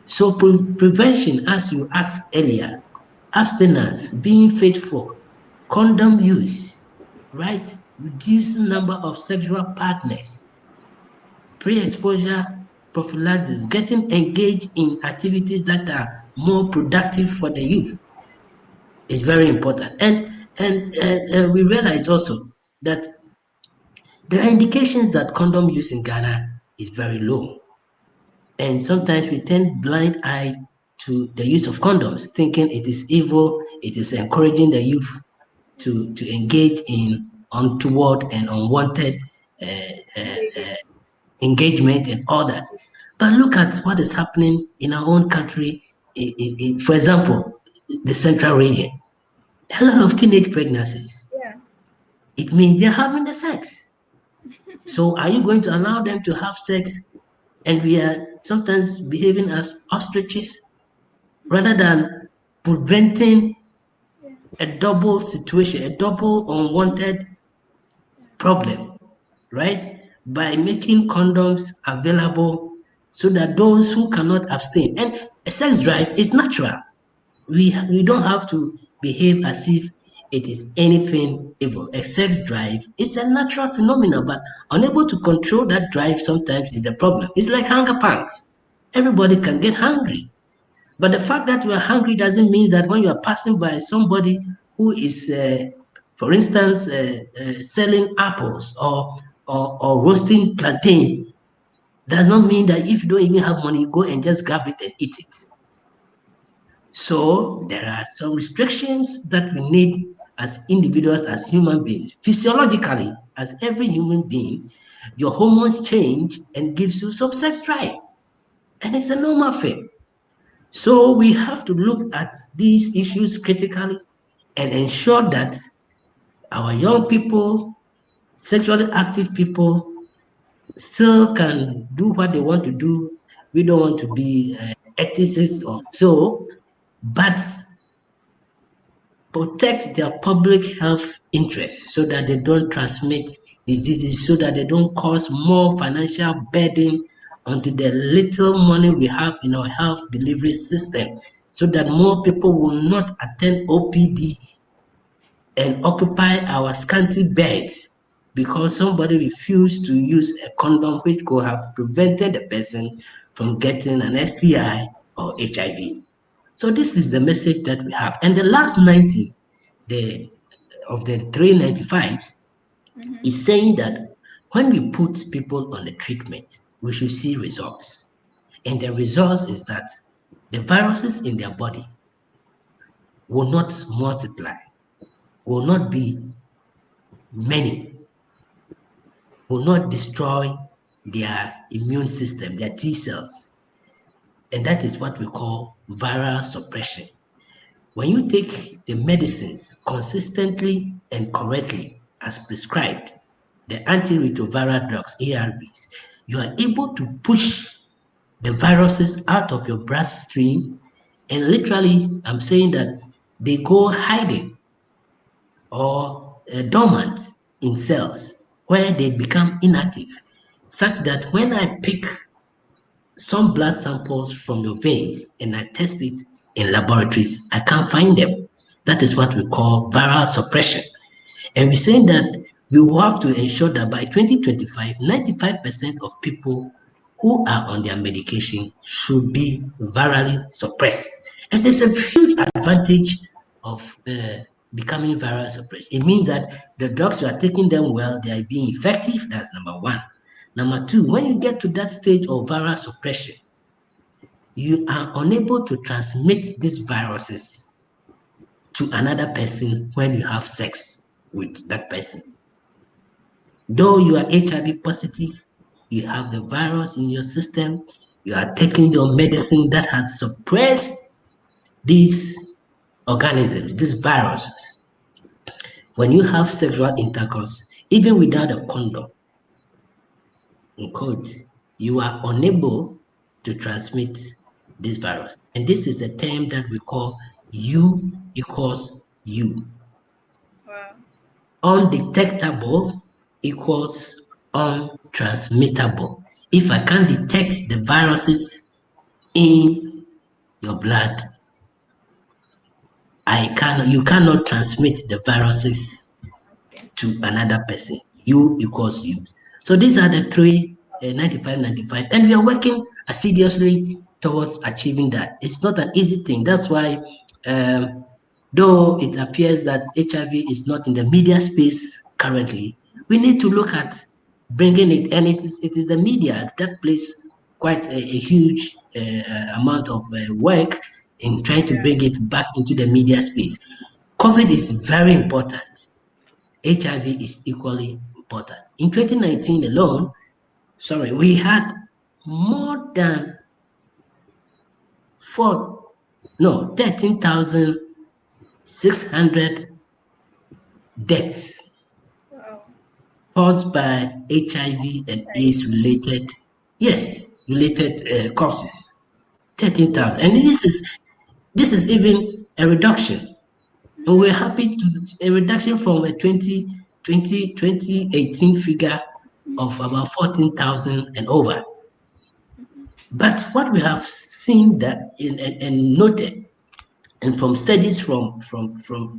Speaker 2: So prevention, as you asked earlier, abstinence, being faithful, condom use, right? Reducing number of sexual partners, pre-exposure prophylaxis, getting engaged in activities that are more productive for the youth is very important. And we realize also that there are indications that condom use in Ghana is very low. And sometimes we turn blind eye to the use of condoms, thinking it is evil, it is encouraging the youth to engage in untoward and unwanted engagement and all that. But look at what is happening in our own country, for example, the central region. A lot of teenage pregnancies.
Speaker 1: Yeah.
Speaker 2: It means they're having the sex. So are you going to allow them to have sex and we are sometimes behaving as ostriches rather than preventing a double situation, a double unwanted problem, right? By making condoms available so that those who cannot abstain, and a sex drive is natural. We don't have to behave as if it is anything evil. A sex drive is a natural phenomenon, but unable to control that drive sometimes is the problem. It's like hunger pangs. Everybody can get hungry. But the fact that you are hungry doesn't mean that when you are passing by somebody who is, for instance, selling apples or roasting plantain, does not mean that if you don't even have money, you go and just grab it and eat it. So there are some restrictions that we need as individuals, as human beings. Physiologically, as every human being, your hormones change and gives you some sex drive. And it's a normal thing. So we have to look at these issues critically and ensure that our young people, sexually active people, still can do what they want to do. We don't want to be ethicists or so, but protect their public health interests so that they don't transmit diseases, so that they don't cause more financial burden onto the little money we have in our health delivery system, so that more people will not attend OPD and occupy our scanty beds because somebody refused to use a condom which could have prevented the person from getting an STI or HIV. So this is the message that we have. And the last 90 of the 395s is saying that when we put people on the treatment, we should see results. And the results is that the viruses in their body will not multiply, will not be many, will not destroy their immune system, their T cells. And that is what we call viral suppression. When you take the medicines consistently and correctly as prescribed, the antiretroviral drugs, ARVs, you are able to push the viruses out of your bloodstream. And literally, I'm saying that they go hiding or dormant in cells where they become inactive, such that when I pick some blood samples from your veins and I test it in laboratories, I can't find them. That is what we call viral suppression. And we're saying that we will have to ensure that by 2025, 95% of people who are on their medication should be virally suppressed. And there's a huge advantage of becoming viral suppressed. It means that the drugs you are taking them well, they are being effective. That's number one. Number two, when you get to that stage of viral suppression, you are unable to transmit these viruses to another person when you have sex with that person. Though you are HIV positive, you have the virus in your system, You are taking your medicine that has suppressed these organisms, these viruses. When you have sexual intercourse, even without a condom, in quotes, you are unable to transmit this virus. And this is a term that we call U equals U.
Speaker 1: Wow.
Speaker 2: Undetectable equals untransmittable. If I can't detect the viruses in your blood, you cannot transmit the viruses
Speaker 1: Okay.
Speaker 2: to another person. U equals U. So these are the three 95, 95, and we are working assiduously towards achieving that. It's not an easy thing. That's why, um, though it appears that HIV is not in the media space currently, we need to look at bringing it, and it is the media that plays quite a huge amount of work in trying to
Speaker 1: Yeah.
Speaker 2: bring it back into the media space. COVID is very important. HIV is equally important. In 2019 alone, we had more than 13,600 deaths
Speaker 1: Wow.
Speaker 2: caused by HIV and
Speaker 1: Right.
Speaker 2: AIDS related causes. 13,000, and this is even a reduction, and we're happy to a reduction from a 2018 figure of about 14,000 and over. But what we have seen that and noted, and from studies from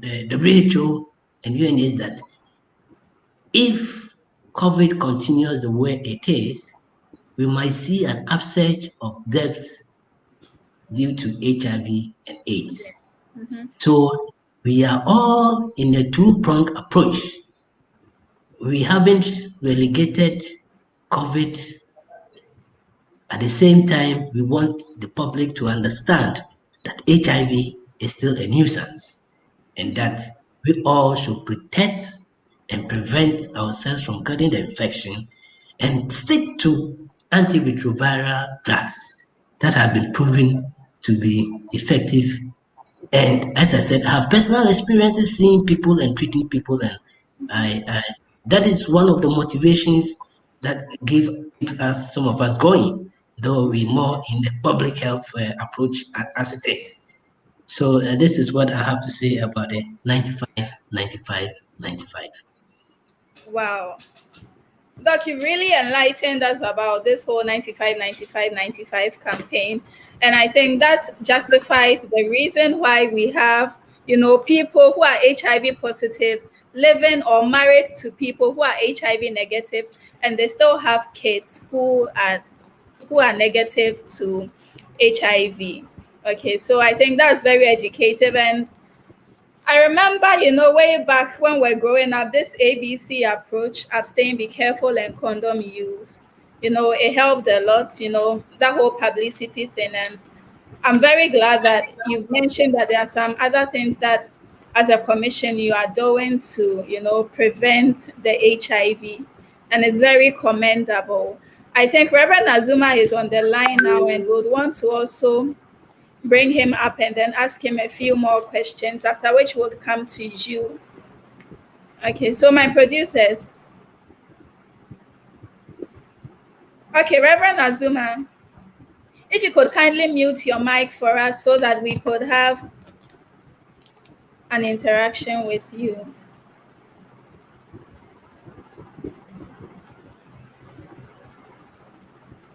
Speaker 2: the WHO and UN, is that if COVID continues the way it is, we might see an upsurge of deaths due to HIV and AIDS.
Speaker 1: Mm-hmm.
Speaker 2: So we are all in a two-pronged approach. We haven't relegated COVID. At the same time, we want the public to understand that HIV is still a nuisance and
Speaker 1: Mm-hmm.
Speaker 2: that we all should protect and prevent ourselves from getting the infection and stick to antiretroviral drugs that have been proven to be effective. And as I said, I have personal experiences seeing people and treating people, and I that is one of the motivations that give us some of us going, though we more in the public health approach as it is. So this is what I have to say about the 95, 95, 95.
Speaker 1: Wow. Doc, you really enlightened us about this whole 95, 95, 95 campaign. And I think that justifies the reason why we have, people who are HIV positive living or married to people who are HIV negative, and they still have kids who are negative to HIV. Okay, so I think that's very educative. And I remember, way back when we're growing up, this ABC approach, abstain, be careful, and condom use, it helped a lot, that whole publicity thing. And I'm very glad that you've mentioned that there are some other things that, as a commission, you are doing to, prevent the HIV. And it's very commendable. I think Reverend Azuma is on the line now and would want to also bring him up and then ask him a few more questions, after which we'll come to you. Okay, so my producers. Okay, Reverend Azuma, if you could kindly mute your mic for us so that we could have an interaction with you.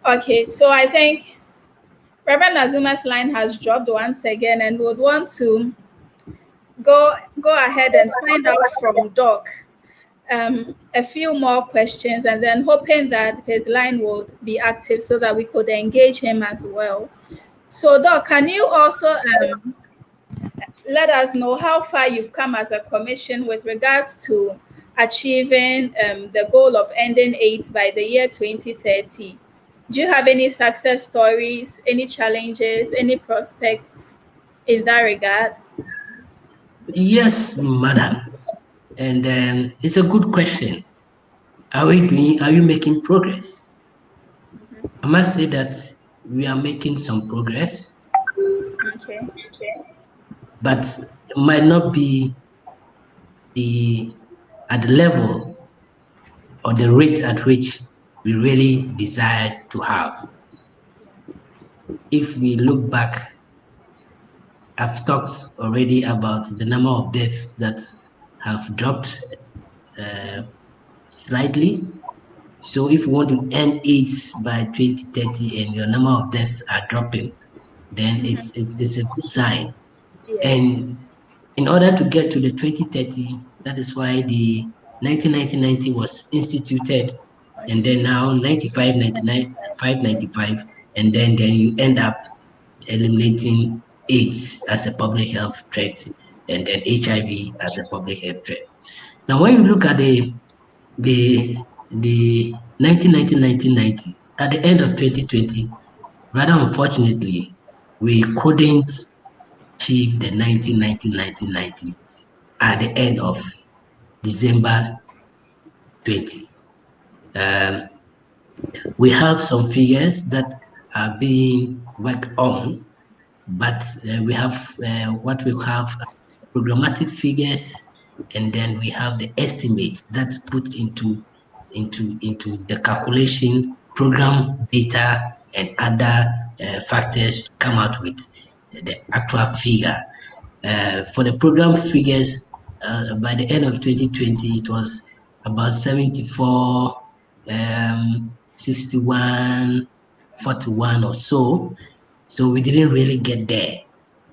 Speaker 1: Okay, so I think Reverend Azuma's line has dropped once again, and would want to go ahead and find out from Doc a few more questions, and then hoping that his line would be active so that we could engage him as well. So, Doc, can you also let us know how far you've come as a commission with regards to achieving the goal of ending AIDS by the year 2030? Do you have any success stories, any challenges, any prospects in that regard?
Speaker 2: Yes, madam. And it's a good question. Are you making progress? I must say that we are making some progress,
Speaker 1: Okay.
Speaker 2: but it might not be the at the level or the rate at which we really desire to have. If we look back, I've talked already about the number of deaths that have dropped uh, slightly. So if you want to end AIDS by 2030 and your number of deaths are dropping, then it's a good sign.
Speaker 1: Yes.
Speaker 2: And in order to get to the 2030, that is why the 1990 was instituted, and then now 95, 99, 595, and then you end up eliminating AIDS as a public health threat, and then HIV as a public health threat. Now, when you look at the 1990, at the end of 2020, rather unfortunately, we couldn't achieve the 1990 at the end of December 20. Um, we have some figures that are being worked on, but we have what we have programmatic figures, and then we have the estimates that's put into the calculation, program data, and other factors to come out with the actual figure. For the program figures, by the end of 2020, it was about 74, 61, 41 or so. So we didn't really get there.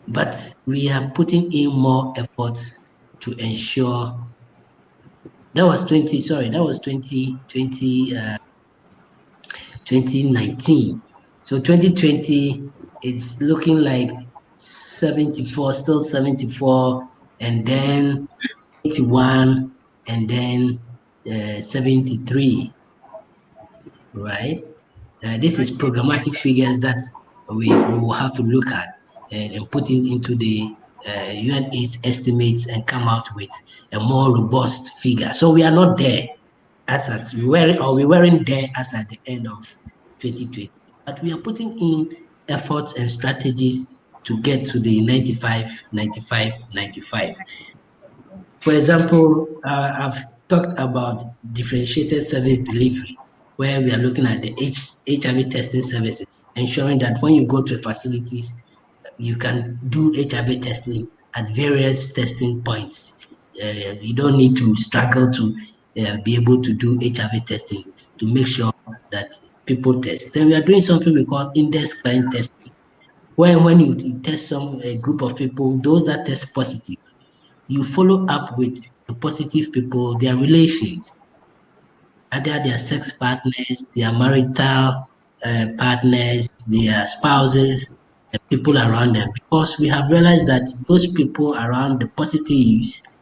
Speaker 2: But we are putting in more efforts to ensure that was 20, sorry, that was 2019. So 2020 is looking like 74, still 74, and then 81, and then 73, right? This is
Speaker 1: Okay.
Speaker 2: programmatic figures that we will have to look at and put it into the UNAIDS estimates and come out with a more robust figure. So we are not there as at we weren't there as at the end of 2020, but we are putting in efforts and strategies to get to the 95, 95, 95. For example, I've talked about differentiated service delivery, where we are looking at the HIV testing services, ensuring that when you go to facilities, you can do HIV testing at various testing points. You don't need to struggle to be able to do HIV testing to make sure that people test. Then we are doing something we call index client testing, where when you test some a group of people, those that test positive, you follow up with the positive people, their relations, either their sex partners, their marital partners, their spouses, the people around them. Because we have realized that those people around the positives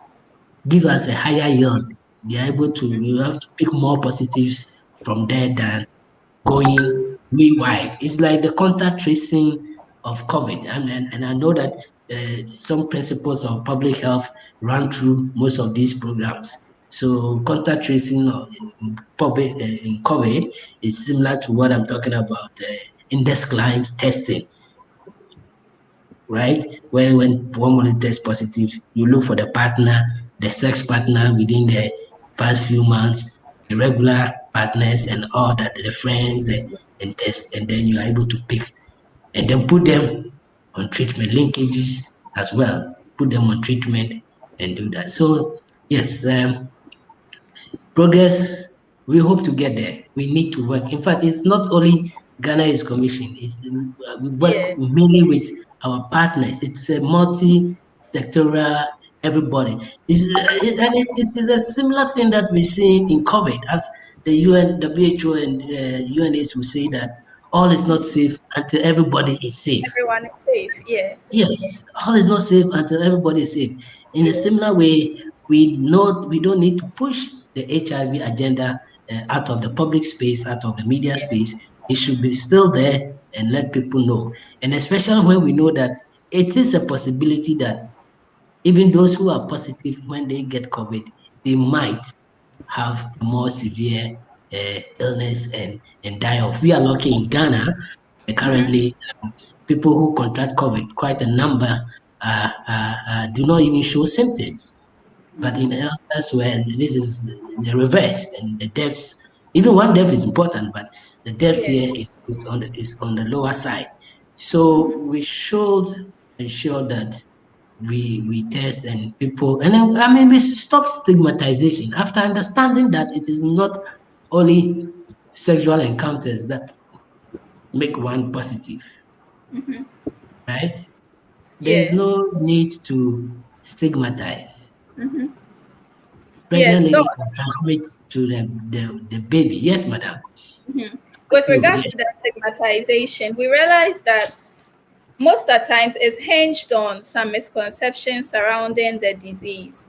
Speaker 2: give us a higher yield. They are able to, you have to pick more positives from there than going way wide. It's like the contact tracing of COVID. And I know that some principles of public health run through most of these programs. So contact tracing in COVID is similar to what I'm talking about, index client testing, right? Where when one body tests positive, you look for the partner, the sex partner within the past few months, the regular partners and all that, the friends, and test, and then you are able to pick and then put them on treatment linkages as well. Put them on treatment and do that. So yes, progress, we hope to get there. We need to work. In fact, it's not only Ghana is commission, we work
Speaker 1: Yes.
Speaker 2: mainly with our partners. It's a multi-sectoral, everybody. It's a similar thing that we see in COVID, as the UN, WHO, and UNAIDS will say that all is not safe until everybody is safe.
Speaker 1: Everyone is safe. Yes.
Speaker 2: Yes, all is not safe until everybody is safe. In a
Speaker 1: Yes.
Speaker 2: similar way, we know we don't need to push the HIV agenda out of the public space, out of the media space. It should be still there and let people know. And especially when we know that it is a possibility that even those who are positive when they get COVID, they might have a more severe illness and die off. We are lucky in Ghana currently, people who contract COVID, quite a number, do not even show symptoms. But in elsewhere, this is the reverse, and the deaths. Even one death is important, but the deaths
Speaker 1: Yes.
Speaker 2: here is on the lower side. So we should ensure that we test and people, and then, I mean, we should stop stigmatization after understanding that it is not only sexual encounters that make one positive, right? There is
Speaker 1: Yes.
Speaker 2: no need to stigmatize. Pregnant
Speaker 1: Yes.
Speaker 2: lady
Speaker 1: So,
Speaker 2: can transmit to the baby. Yes, madam.
Speaker 1: with regards
Speaker 2: Yes.
Speaker 1: to the stigmatization, we realize that most of the times it's hinged on some misconceptions surrounding the disease.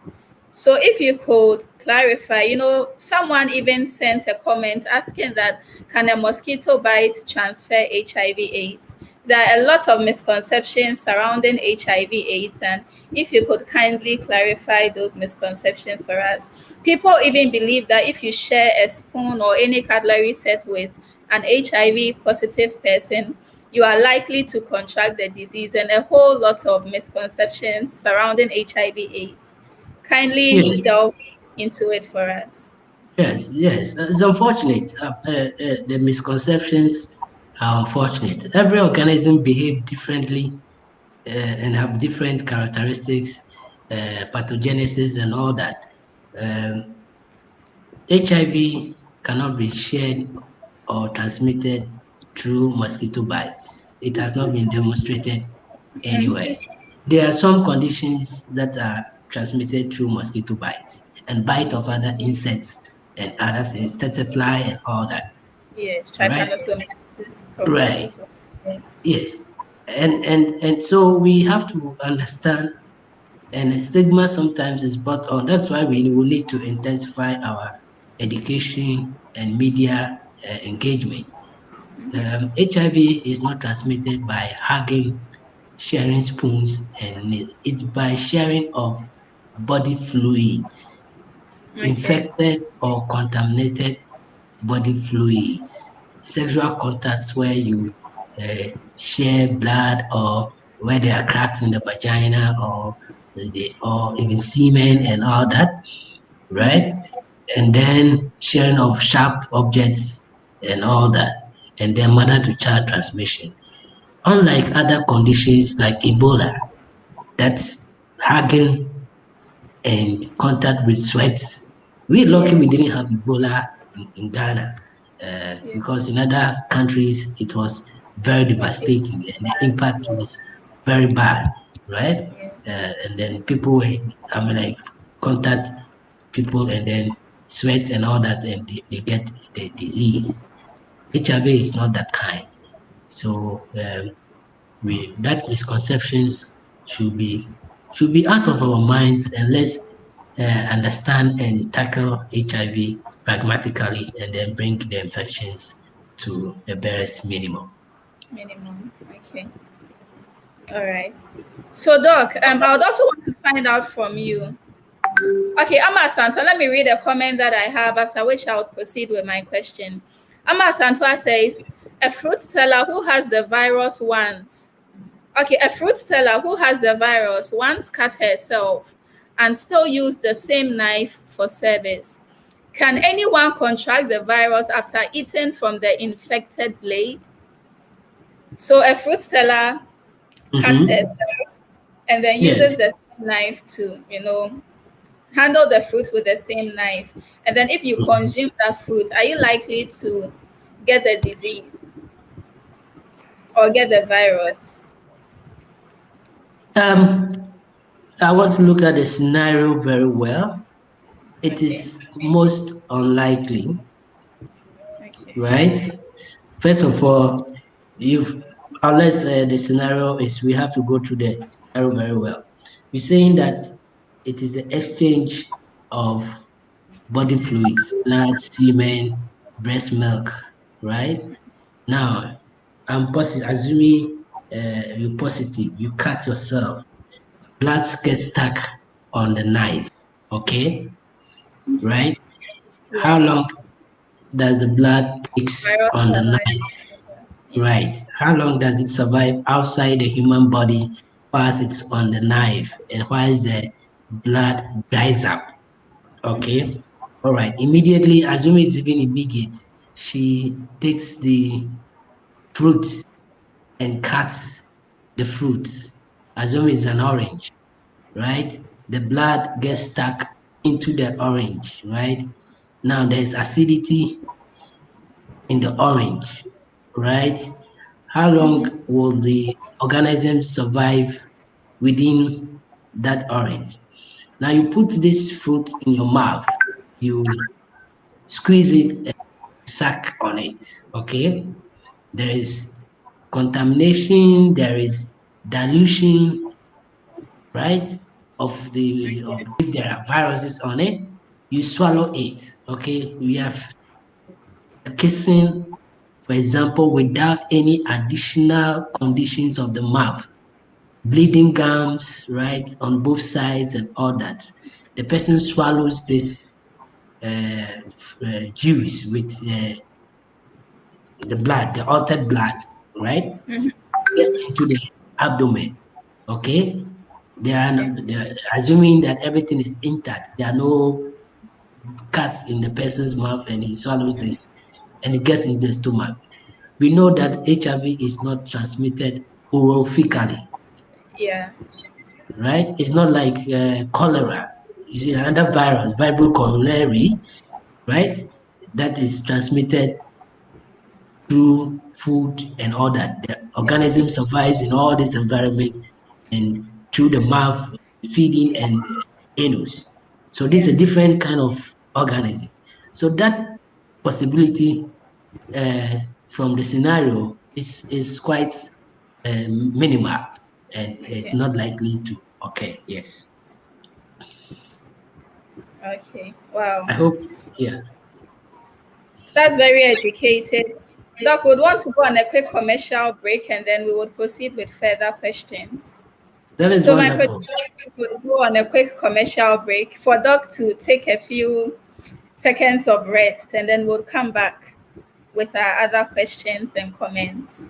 Speaker 1: So if you could clarify, someone even sent a comment asking that can a mosquito bite transfer HIV/AIDS? There are a lot of misconceptions surrounding HIV/AIDS, and if you could kindly clarify those misconceptions for us. People even believe that if you share a spoon or any cutlery set with an HIV positive person, you are likely to contract the disease, and a whole lot of misconceptions surrounding HIV/AIDS. Kindly
Speaker 2: Yes.
Speaker 1: delve into it for us.
Speaker 2: Yes. It's unfortunate. The misconceptions are unfortunate. Every organism behave differently and have different characteristics, pathogenesis, and all that. Um, HIV cannot be shared or transmitted through mosquito bites. It has not been demonstrated anywhere.
Speaker 1: Okay.
Speaker 2: There are some conditions that are transmitted through mosquito bites and bite of other insects and other things, fly and all that.
Speaker 1: Yes,
Speaker 2: Right?
Speaker 1: trypanosomiasis from
Speaker 2: Right.
Speaker 1: mosquito. Yes.
Speaker 2: Yes. And so we have to understand, and stigma sometimes is brought on. That's why we will need to intensify our education and media engagement. HIV is not transmitted by hugging, sharing spoons, and it's by sharing of body fluids,
Speaker 1: Okay.
Speaker 2: infected or contaminated body fluids, sexual contacts where you share blood or where there are cracks in the vagina or even semen and all that, right? And then sharing of sharp objects and all that, and then mother to child transmission. Unlike other conditions like Ebola, that's hugging and contact with sweat. We're lucky
Speaker 1: Yes.
Speaker 2: we didn't have Ebola in Ghana
Speaker 1: Yes.
Speaker 2: because in other countries it was very
Speaker 1: It's
Speaker 2: devastating and the
Speaker 1: bad.
Speaker 2: impact was very bad, right?
Speaker 1: Yes.
Speaker 2: And then people were, I mean, like contact people and then sweat and all that, and they get the disease. HIV is not that kind. So we that misconceptions should be out of our minds, and let's understand and tackle HIV pragmatically and then bring the infections to the barest minimum.
Speaker 1: Minimum. Okay. All right. So, Doc, I would also want to find out from you. Okay, Ama Santo, let me read a comment that I have, after which I will proceed with my question. Ama Santoa says, a fruit seller who has the virus once. Okay, a fruit seller who has the virus once cut herself and still use the same knife for service. Can anyone contract the virus after eating from the infected blade? So a fruit seller cuts
Speaker 2: Mm-hmm.
Speaker 1: herself and then uses
Speaker 2: Yes.
Speaker 1: the same knife to, handle the fruit with the same knife. And then if you
Speaker 2: Mhm.
Speaker 1: consume that fruit, are you likely to get the disease or get the virus?
Speaker 2: Um, I want to look at the scenario very well. It
Speaker 1: Okay.
Speaker 2: is most unlikely,
Speaker 1: Okay.
Speaker 2: right? First of all, if unless the scenario is we have to go through the scenario very well. We're saying that it is the exchange of body fluids, blood, semen, breast milk, right? Now, assuming you're positive, you cut yourself, blood gets stuck on the knife, okay, right? How
Speaker 1: Yes.
Speaker 2: long does the blood takes
Speaker 1: Virus
Speaker 2: on the
Speaker 1: survive.
Speaker 2: knife? Right. How long does it survive outside the human body whilst it's on the knife and whilst the blood dries up? Okay. All right. Immediately, assuming it's even immediate, she takes the fruit and cuts the fruit. Assuming it's an orange, right? The blood gets stuck into the orange, right? Now there's acidity in the orange, right? How long will the organism survive within that orange? Now you put this fruit in your mouth, you squeeze it and suck on it, okay? There is contamination, there is dilution, right? Of if there are viruses on it, you swallow it, okay? We have kissing, for example, without any additional conditions of the mouth, bleeding gums, right, on both sides and all that. The person swallows this juice with the blood, the altered blood, right, gets into the abdomen. Okay,
Speaker 1: Okay.
Speaker 2: assuming that everything is intact. There are no cuts in the person's mouth, and he swallows this, and it gets in the stomach. We know that HIV is not transmitted orofically,
Speaker 1: Yeah.
Speaker 2: right? It's not like cholera. You see, another virus, Vibrio cholerae, right? That is transmitted through food and all that. The organism survives in all this environment and through the mouth, feeding and anus. So this
Speaker 1: Yeah.
Speaker 2: is a different kind of organism. So that possibility uh, from the scenario is quite minimal and it's
Speaker 1: Okay.
Speaker 2: not likely to occur. Yes.
Speaker 1: Okay. Wow.
Speaker 2: I hope, yeah.
Speaker 1: That's very educated. Doc would want to go on a quick commercial break and then we would proceed with further questions.
Speaker 2: That is
Speaker 1: So my
Speaker 2: wonderful.
Speaker 1: producer would go on a quick commercial break for Doc to take a few seconds of rest and then we'll come back with our other questions and comments.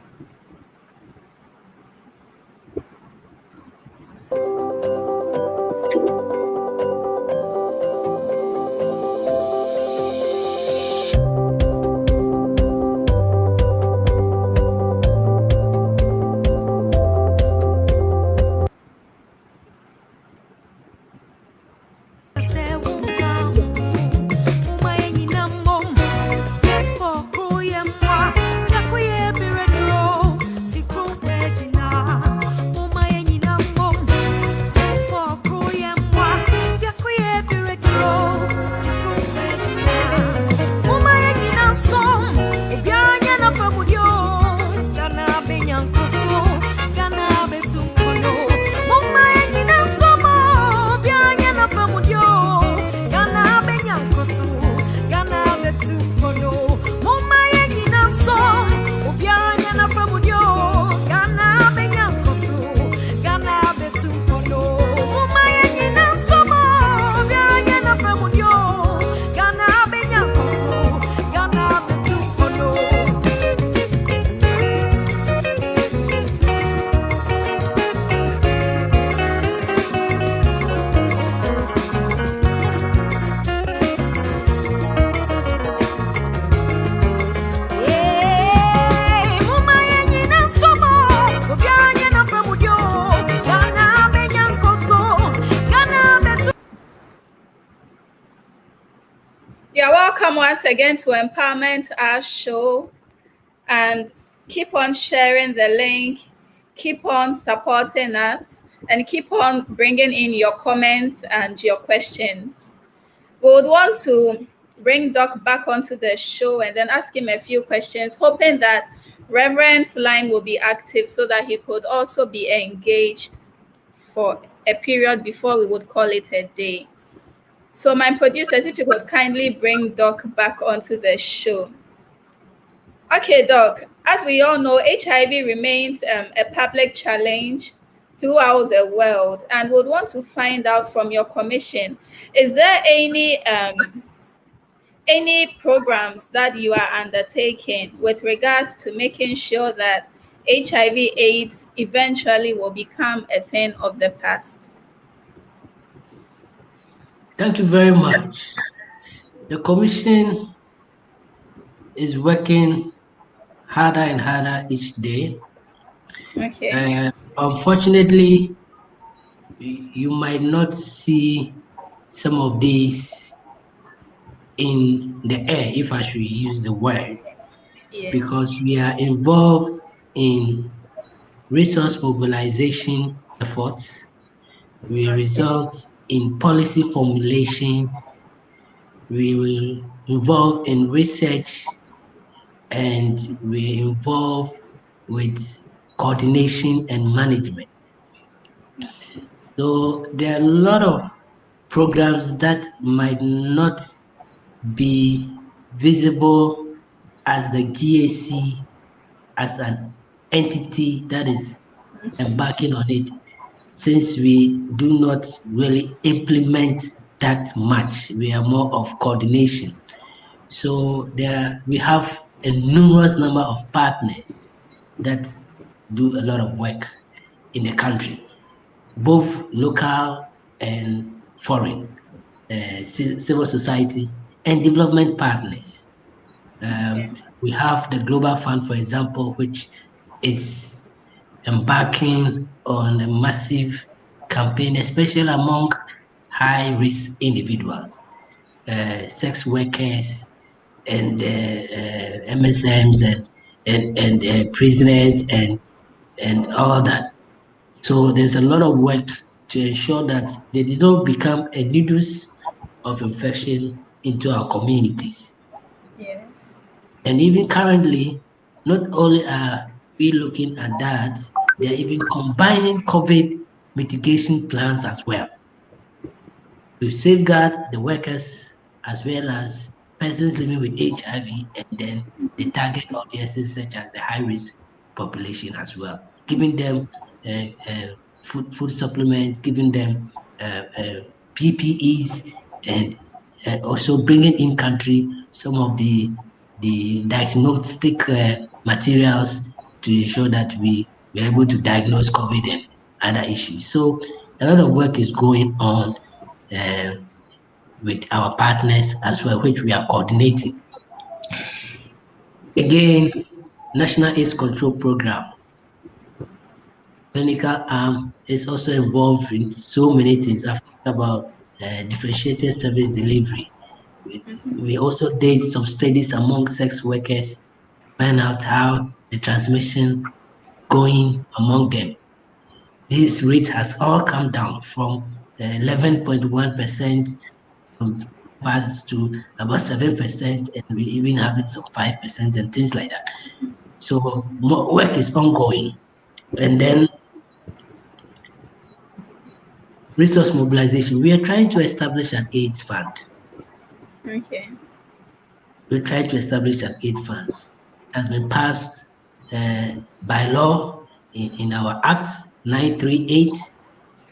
Speaker 1: You're welcome once again to Empowerment Our Show, and keep on sharing the link, keep on supporting us, and keep on bringing in your comments and your questions. We would want to bring Doc back onto the show and then ask him a few questions, hoping that Reverend's line will be active so that he could also be engaged for a period before we would call it a day. So my producers, if you could kindly bring Doc back onto the show. Okay, Doc, as we all know, HIV remains a public challenge throughout the world, and would want to find out from your commission, is there any programs that you are undertaking with regards to making sure that HIV/AIDS eventually will become a thing of the past?
Speaker 2: Thank you very much. The Commission is working harder and harder each day.
Speaker 1: Okay.
Speaker 2: Unfortunately, you might not see some of these in the air, if I should use the word,
Speaker 1: Yes.
Speaker 2: because we are involved in resource mobilization efforts. We
Speaker 1: Okay.
Speaker 2: result in policy formulations. We will involve in research, and we involve with coordination and management. So there are a lot of programs that might not be visible as the GAC as an entity that is embarking on it, since we do not really implement that much. We are more of coordination. So there we have a numerous number of partners that do a lot of work in the country, both local and foreign, civil society and development partners.
Speaker 1: Okay.
Speaker 2: Um, we have the Global Fund, for example, which is embarking on a massive campaign, especially among high risk individuals, sex workers, and MSMs, and prisoners, and all that. So there's a lot of work to ensure that they did not become a needles of infection into our communities.
Speaker 1: Yes.
Speaker 2: And even currently, not only are we looking at that, they're even combining COVID mitigation plans as well to safeguard the workers as well as persons living with HIV, and then the target audiences such as the high risk population as well, giving them uh, uh, food supplements, giving them PPEs, and also bringing in country some of the diagnostic materials to ensure that we're able to diagnose COVID and other issues. So a lot of work is going on uh, with our partners as well, which we are coordinating. Again, National AIDS Control Program, clinical arm is also involved in so many things. I've talked about differentiated service delivery. We also did some studies among sex workers, find out how the transmission going among them. This rate has all come down from 11.1% pass to about 7%, and we even having some 5% and things like that. So more work is ongoing. And then resource mobilization. We are trying to establish an AIDS fund.
Speaker 1: Okay.
Speaker 2: We're trying to establish an AIDS fund. It has been passed by law in our Act 938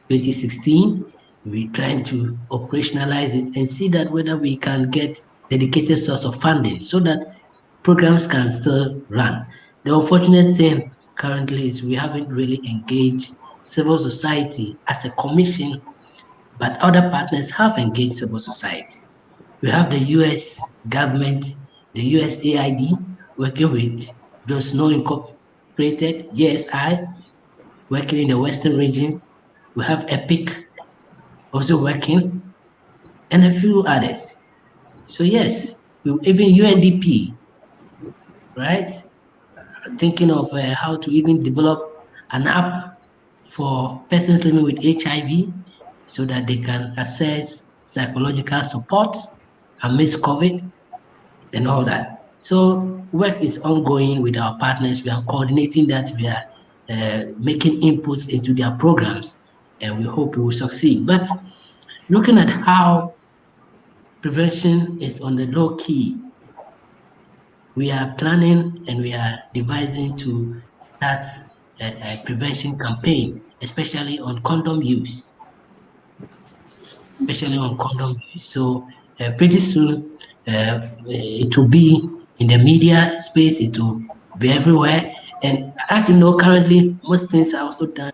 Speaker 2: 2016. We're trying to operationalize it and see that whether we can get dedicated source of funding so that programs can still run. The unfortunate thing currently is we haven't really engaged civil society as a commission, but other partners have engaged civil society. We have the US government, the USAID working with Just Know Incorporated, JSI, working in the Western region. We have EPIC also working, and a few others. So yes, even UNDP, right? Thinking of how to even develop an app for persons living with HIV so that they can access psychological support amidst COVID and all that. So work is ongoing with our partners. We are coordinating that. We are making inputs into their programs, and we hope we will succeed. But looking at how prevention is on the low key, we are planning and we are devising to start a prevention campaign, especially on condom use, especially on condom use. So pretty soon it will be in the media space, it will be everywhere. And as you know, currently most things are also done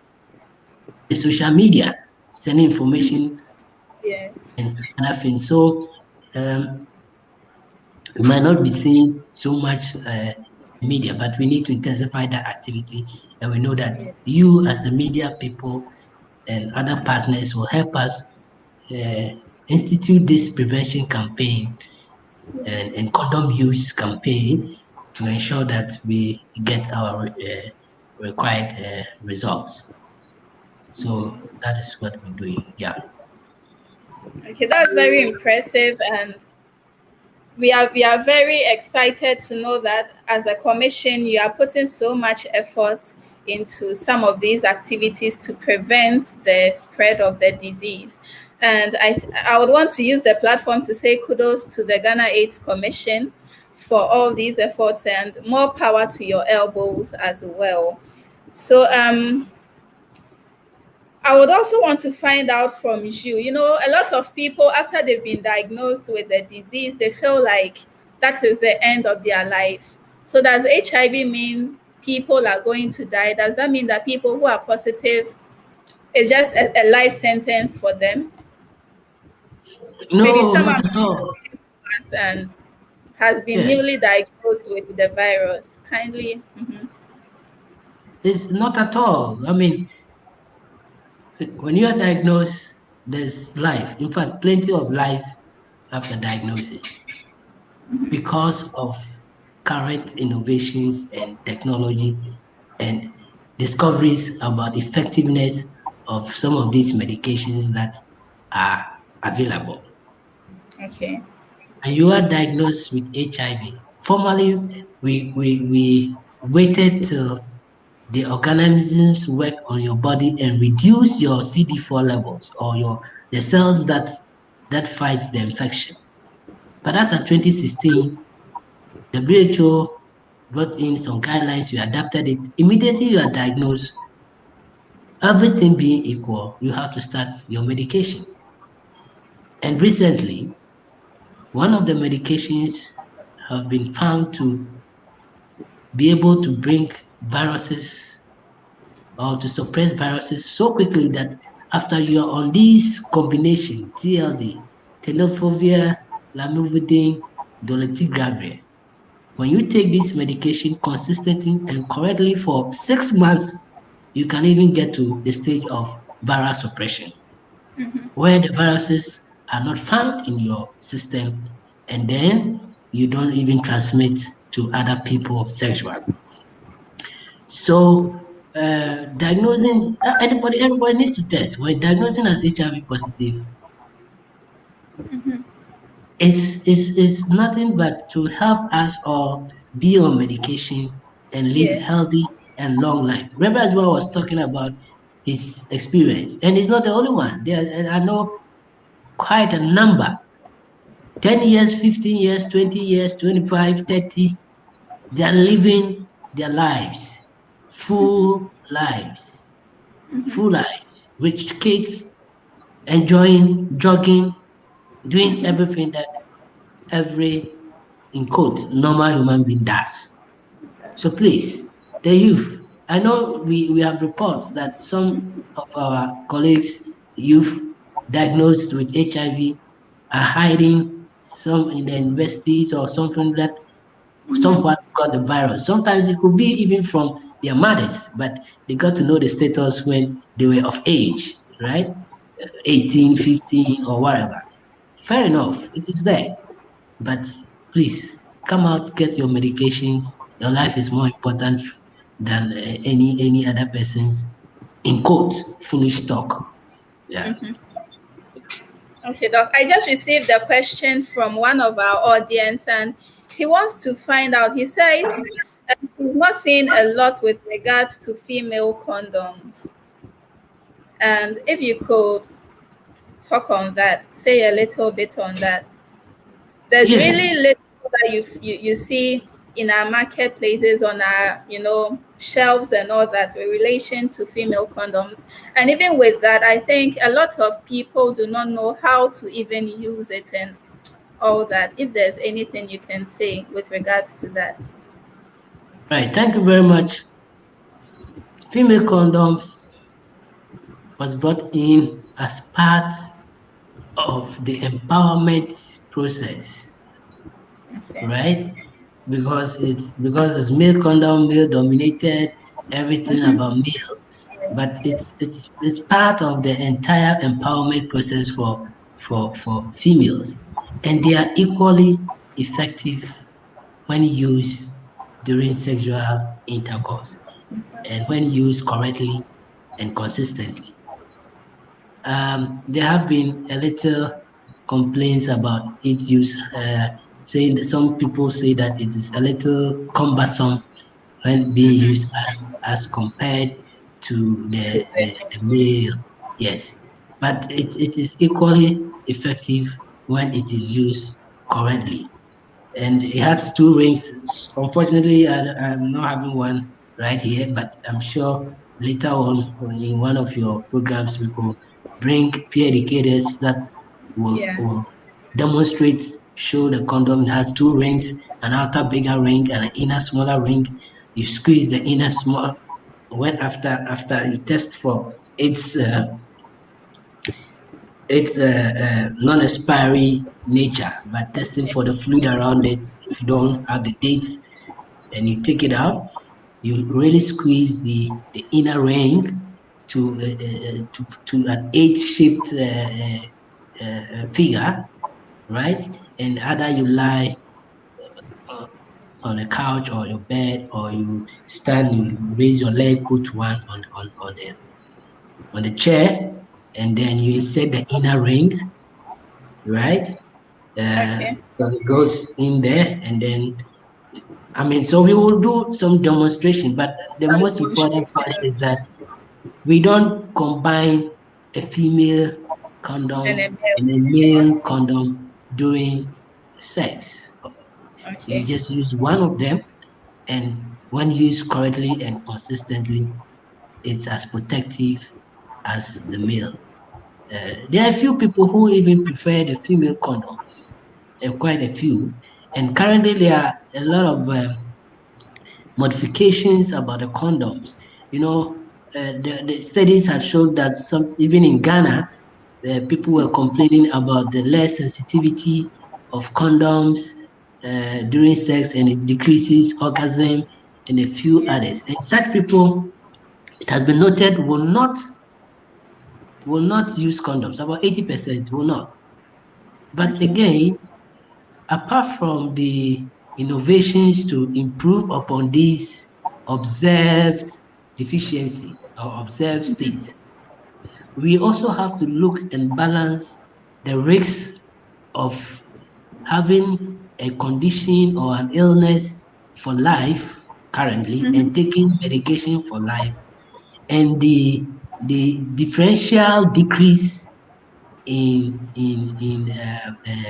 Speaker 2: in social media, sending information
Speaker 1: Yes.
Speaker 2: and other things. So um, we might not be seeing so much media, but we need to intensify that activity. And we know that
Speaker 1: Yes.
Speaker 2: you, as the media people and other partners, will help us uh, institute this prevention campaign and condom use campaign to ensure that we get our required results. So that is what we're doing. Yeah.
Speaker 1: Okay, that's very impressive, and we are very excited to know that as a commission you are putting so much effort into some of these activities to prevent the spread of the disease. And I would want to use the platform to say kudos to the Ghana AIDS Commission for all these efforts, and more power to your elbows as well. So I would also want to find out from you. You know, a lot of people, after they've been diagnosed with the disease, they feel like that is the end of their life. So, does HIV mean people are going to die? Does that mean that people who are positive is just a life sentence for them? Maybe
Speaker 2: No,
Speaker 1: someone
Speaker 2: not at all.
Speaker 1: and has been newly
Speaker 2: Yes,
Speaker 1: diagnosed with the virus. Kindly.
Speaker 2: it's not at all. I mean, when you are diagnosed, there's life. In fact, plenty of life after diagnosis because of current innovations and technology and discoveries about effectiveness of some of these medications that are available.
Speaker 1: Okay.
Speaker 2: And you are diagnosed with HIV. Formerly, we waited till the organisms work on your body and reduce your CD4 levels or the cells that fight the infection. But as of 2016, WHO brought in some guidelines, you adapted it. Immediately you are diagnosed, everything being equal, you have to start your medications. And recently, one of the medications have been found to be able to bring viruses or to suppress viruses so quickly that after you are on this combination, TLD, tenofovir, lamivudine, dolutegravir, when you take this medication consistently and correctly for 6 months, you can even get to the stage of viral suppression, where the viruses are not found in your system, and then you don't even transmit to other people sexually. So, diagnosing everybody needs to test. When diagnosing as HIV positive, is nothing but to help us all be on medication and live
Speaker 1: Yes.
Speaker 2: healthy and long life. Reverend Azwa was talking about his experience, and he's not the only one. I know quite a number 10 years, 15 years, 20 years, 25, 30. They are living their lives, full lives, full lives, with kids enjoying, jogging, doing everything that every, in quotes, normal human being does. So please, the youth, I know we have reports that some of our colleagues, youth diagnosed with HIV, are hiding some in the universities or something that somewhat got the virus. Sometimes it could be even from their mothers, but they got to know the status when they were of age, right? 18, 15, or whatever. Fair enough, it is there. But please come out, get your medications. Your life is more important than any other person's, in quote, foolish talk. Yeah.
Speaker 1: Okay, Doc. I just received a question from one of our audience, and he wants to find out. He says he's not seeing a lot with regards to female condoms. And if you could talk on that, say a little bit on that. There's really
Speaker 2: Yes.
Speaker 1: little that you see in our marketplaces, on our shelves and all that, in relation to female condoms. And even with that, I think a lot of people do not know how to even use it. And all that. If there's anything you can say with regards to that.
Speaker 2: Right. Thank you very much. Female condoms was brought in as part of the empowerment process,
Speaker 1: Okay.
Speaker 2: right? Because it's male condom, male dominated, everything about male, but it's part of the entire empowerment process for females, and they are equally effective when used during sexual intercourse and when used correctly and consistently. There have been a little complaints about its use, saying that some people say that it is a little cumbersome when being used as compared to
Speaker 1: To
Speaker 2: the male. Yes, but it is equally effective when it is used correctly, and it has two rings. Unfortunately, I'm not having one right here, but I'm sure later on in one of your programs we will bring peer educators that
Speaker 1: yeah.
Speaker 2: will demonstrate, show the condom. It has two rings, an outer bigger ring and an inner smaller ring. You squeeze the inner small when after you test for its non-expiry nature by testing for the fluid around it. If you don't have the dates and you take it out, you really squeeze the inner ring to an eight-shaped figure, right? And either you lie uh, on a couch or your bed, or you stand, you raise your leg, put one on the chair, and then you insert the inner ring, right?
Speaker 1: Okay.
Speaker 2: So it goes in there, and then I mean, so we will do some demonstration, but the
Speaker 1: Some
Speaker 2: most important
Speaker 1: demonstration.
Speaker 2: part is that we don't combine a female
Speaker 1: And a
Speaker 2: condom
Speaker 1: male.
Speaker 2: and a male condom during sex. You
Speaker 1: Okay.
Speaker 2: just use one of them, and when used correctly and consistently, it's as protective as the male. There are a few people who even prefer the female condom, quite a few, and currently there are a lot of modifications about the condoms. You know, the studies have shown that some even in Ghana, people were complaining about the less sensitivity of condoms during sex, and it decreases orgasm and a few
Speaker 1: Yeah.
Speaker 2: others. And such people, it has been noted, will not use condoms. About 80% will not. But
Speaker 1: Okay.
Speaker 2: again, apart from the innovations to improve upon this observed deficiency or observed state, we also have to look and balance the risks of having a condition or an illness for life currently and taking medication for life, and the differential decrease in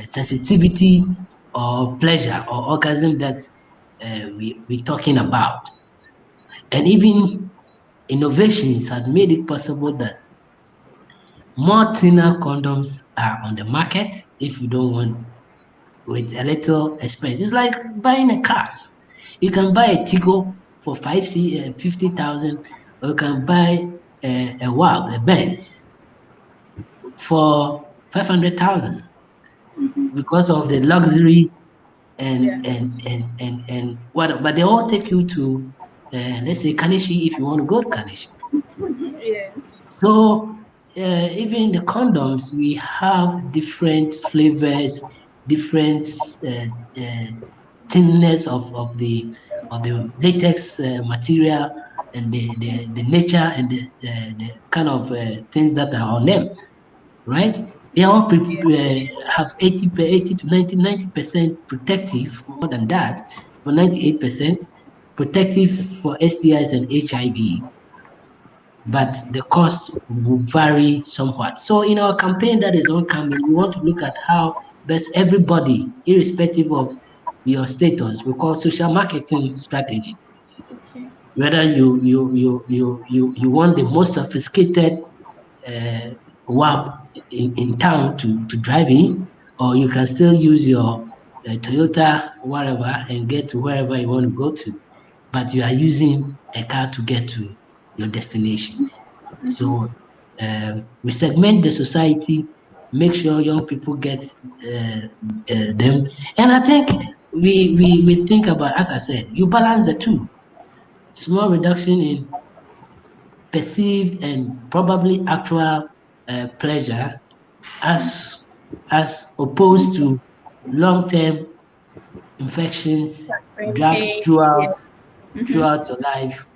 Speaker 2: sensitivity or pleasure or orgasm that we're talking about. And even innovations have made it possible that more thinner condoms are on the market if you don't want with a little expense. It's like buying a car. You can buy a Tigo for 50,000, or you can buy a WAB, a Benz, for 500,000 because of the luxury
Speaker 1: Yeah.
Speaker 2: and what, but they all take you to let's say Kanishi if you want to go to Kanishi.
Speaker 1: Yes.
Speaker 2: So even in the condoms, we have different flavors, different uh, uh, thinness of the latex material, and the nature and the kind of things that are on them, right? They all
Speaker 1: Yeah.
Speaker 2: have 80 to 90% protective, more than that, but 98% protective for STIs and HIV, but the cost will vary somewhat. So in our campaign that is oncoming, we want to look at how best everybody, irrespective of your status, we call social marketing strategy.
Speaker 1: Okay.
Speaker 2: Whether you want the most sophisticated uh, WAP in town to drive in, or you can still use your Toyota, whatever, and get to wherever you want to go to. But you are using a car to get to your destination. So we segment the society, make sure young people get them. And I think we think about, as I said, you balance the two. Small reduction in perceived and probably actual pleasure as as opposed to long-term infections, drugs
Speaker 1: Drinking,
Speaker 2: throughout
Speaker 1: yeah. Mm-hmm.
Speaker 2: throughout your life,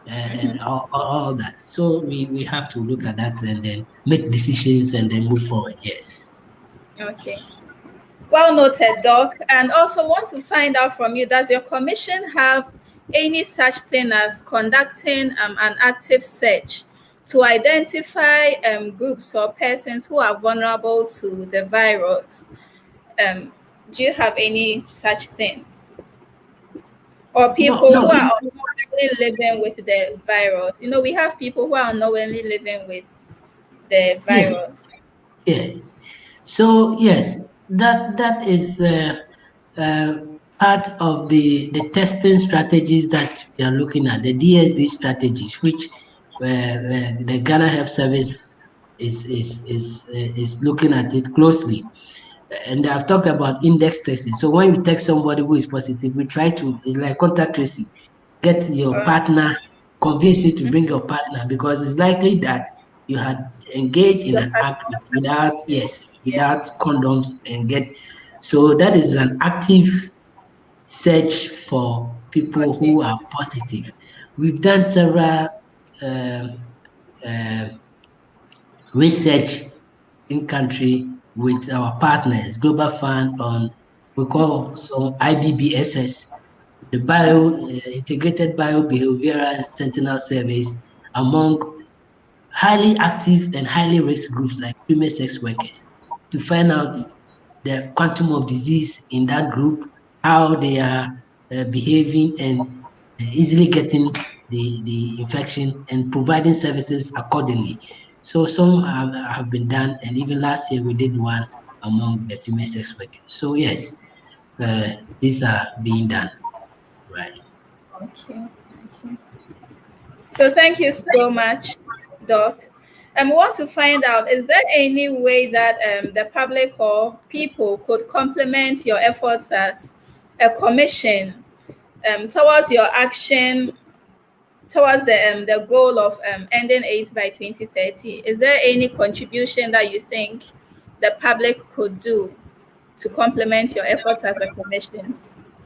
Speaker 2: and all that. So we have to look at that and then make decisions and then move forward. Yes.
Speaker 1: Okay. Well noted, Doc. And also want to find out from you, does your commission have any such thing as conducting an active search to identify groups or persons who are vulnerable to the virus? Um, do you have any such thing? Or
Speaker 2: No,
Speaker 1: people who
Speaker 2: no.
Speaker 1: are unknowingly living with the virus? You know, we have people who are unknowingly living with the
Speaker 2: Yeah,
Speaker 1: virus.
Speaker 2: yeah. So yes, that is uh, part of the testing strategies that we are looking at, the DSD strategies, which the Ghana Health Service is looking at it closely. And I've talked about index testing. So when you text somebody who is positive, we try to, it's like contact tracing, get your
Speaker 1: Uh,
Speaker 2: partner, convince you to bring your partner, because it's likely that you had engaged in
Speaker 1: your
Speaker 2: an act
Speaker 1: partner
Speaker 2: without,
Speaker 1: has
Speaker 2: yes,
Speaker 1: yeah.
Speaker 2: without condoms and get, so that is an active search for people
Speaker 1: Okay.
Speaker 2: who are positive. We've done several um, uh, research in country with our partners, Global Fund on, we call some IBBSS, the integrated biobehavioral and sentinel surveys among highly active and highly risk groups like female sex workers to find out the quantum of disease in that group, how they are behaving and easily getting the infection and providing services accordingly. So some have been done, and even last year we did one among the female sex workers. So yes, uh, these are being done, right?
Speaker 1: Okay. Okay. So thank you so much, Doc. We want to find out, is there any way that the public or people could complement your efforts as a commission towards your action towards the goal of ending AIDS by 2030? Is there any contribution that you think the public could do to complement your efforts as a commission?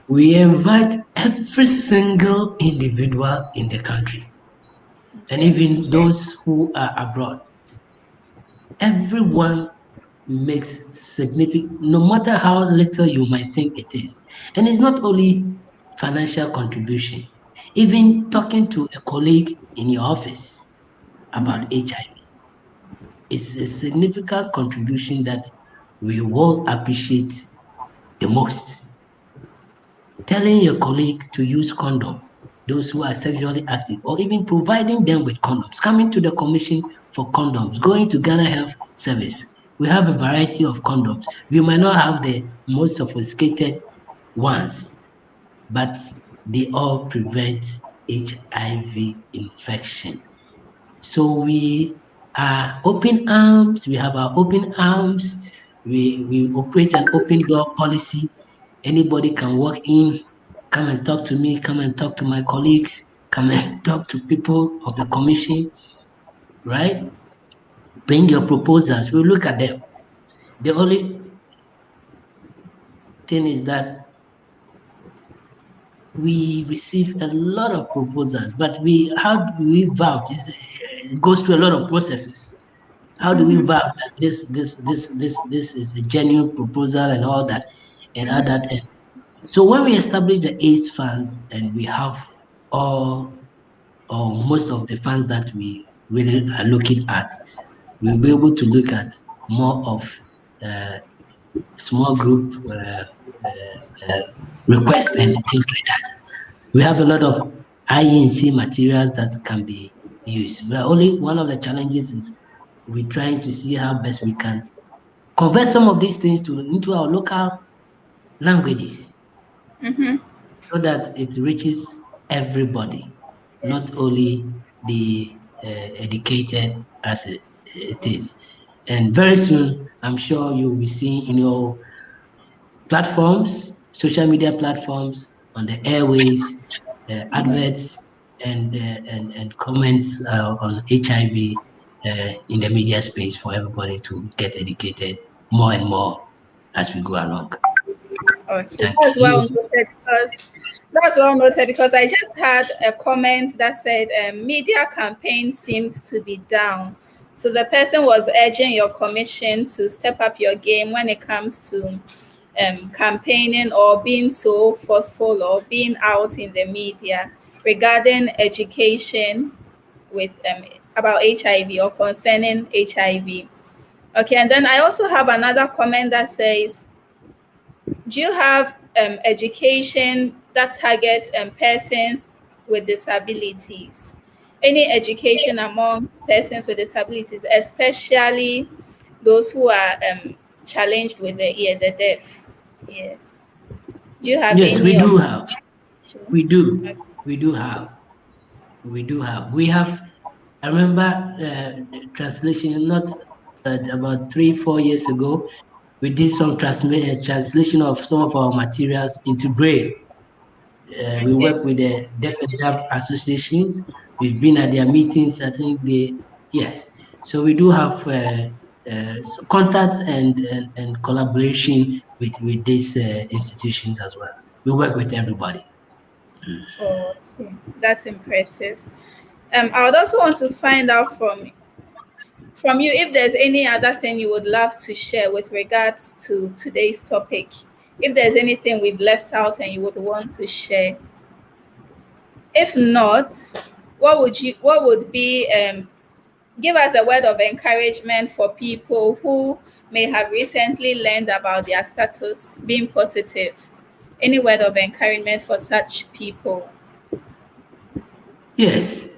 Speaker 2: We invite every single individual in the country and
Speaker 1: Okay.
Speaker 2: even those who are abroad. Everyone makes significant, no matter how little you might think it is. And it's not only financial contribution, even talking to a colleague in your office about HIV is a significant contribution that we all appreciate the most. Telling your colleague to use condom, those who are sexually active, or even providing them with condoms, coming to the commission for condoms, going to Ghana Health Service. We have a variety of condoms. We might not have the most sophisticated ones, but they all prevent HIV infection. So we are open arms, we have our open arms, we operate an open door policy. Anybody can walk in, come and talk to me, come and talk to my colleagues, come and talk to people of the commission, right? Bring your proposals, we'll look at them. The only thing is that we receive a lot of proposals, but how do we vouch? It goes through a lot of processes. How do we vouch that this is a genuine proposal and all that and at that end? So when we establish the AIDS fund and we have all or most of the funds that we really are looking at, we'll be able to look at more of uh, small group requests and things like that. We have a lot of INC materials that can be used. But only one of the challenges is we're trying to see how best we can convert some of these things into our local languages so that it reaches everybody, not only the educated as it is. And very soon, I'm sure you'll be seeing in your platforms, social media platforms, on the airwaves, adverts, and comments on HIV in the media space for everybody to get educated more and more as we go along.
Speaker 1: Okay,
Speaker 2: Thank you.
Speaker 1: that's well noted because I just had a comment that said media campaign seems to be down. So the person was urging your commission to step up your game when it comes to campaigning or being so forceful or being out in the media regarding education with about HIV or concerning HIV. Okay, and then I also have another comment that says, do you have education that targets persons with disabilities? Any education among persons with disabilities, especially those who are challenged with the ear, the deaf? Yes. Do you have
Speaker 2: Yes, we
Speaker 1: any
Speaker 2: do
Speaker 1: of?
Speaker 2: have. We do. We do have. We do have. We have. I remember translation, not about 3, 4 years ago, we did some translation of some of our materials into Braille. We
Speaker 1: Okay.
Speaker 2: work with the Deaf and Dumb associations. We've been at their meetings. I think yes. So we do have contact and collaboration with these institutions as well. We work with everybody.
Speaker 1: Oh, okay. That's impressive. I would also want to find out from you if there's any other thing you would love to share with regards to today's topic. If there's anything we've left out and you would want to share. If not, what would be give us a word of encouragement for people who may have recently learned about their status being positive. Any word of encouragement for such people?
Speaker 2: Yes,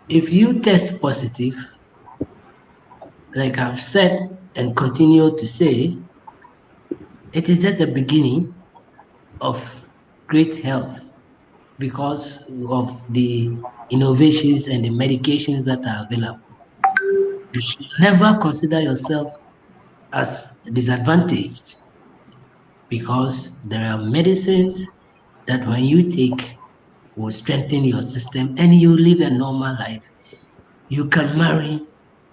Speaker 2: if you test positive, like I've said and continue to say, it is just the beginning of great health because of the innovations and the medications that are available. You should never consider yourself as disadvantaged because there are medicines that when you take will strengthen your system and you live a normal life. You can marry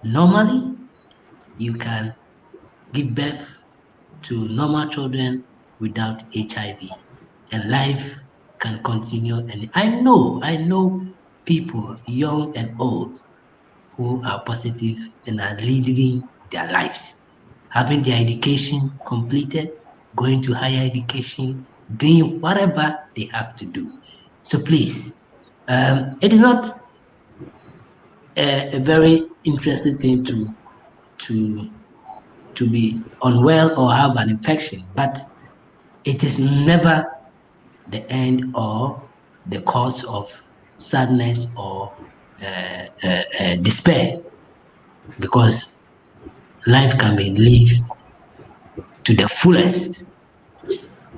Speaker 2: normally, you can give birth to normal children without HIV, and life can continue. And I know people, young and old, who are positive and are living their lives, having their education completed, going to higher education, doing whatever they have to do. So please, it is not a very interesting thing to to be unwell or have an infection, but it is never the end or the cause of sadness or despair because life can be lived to the fullest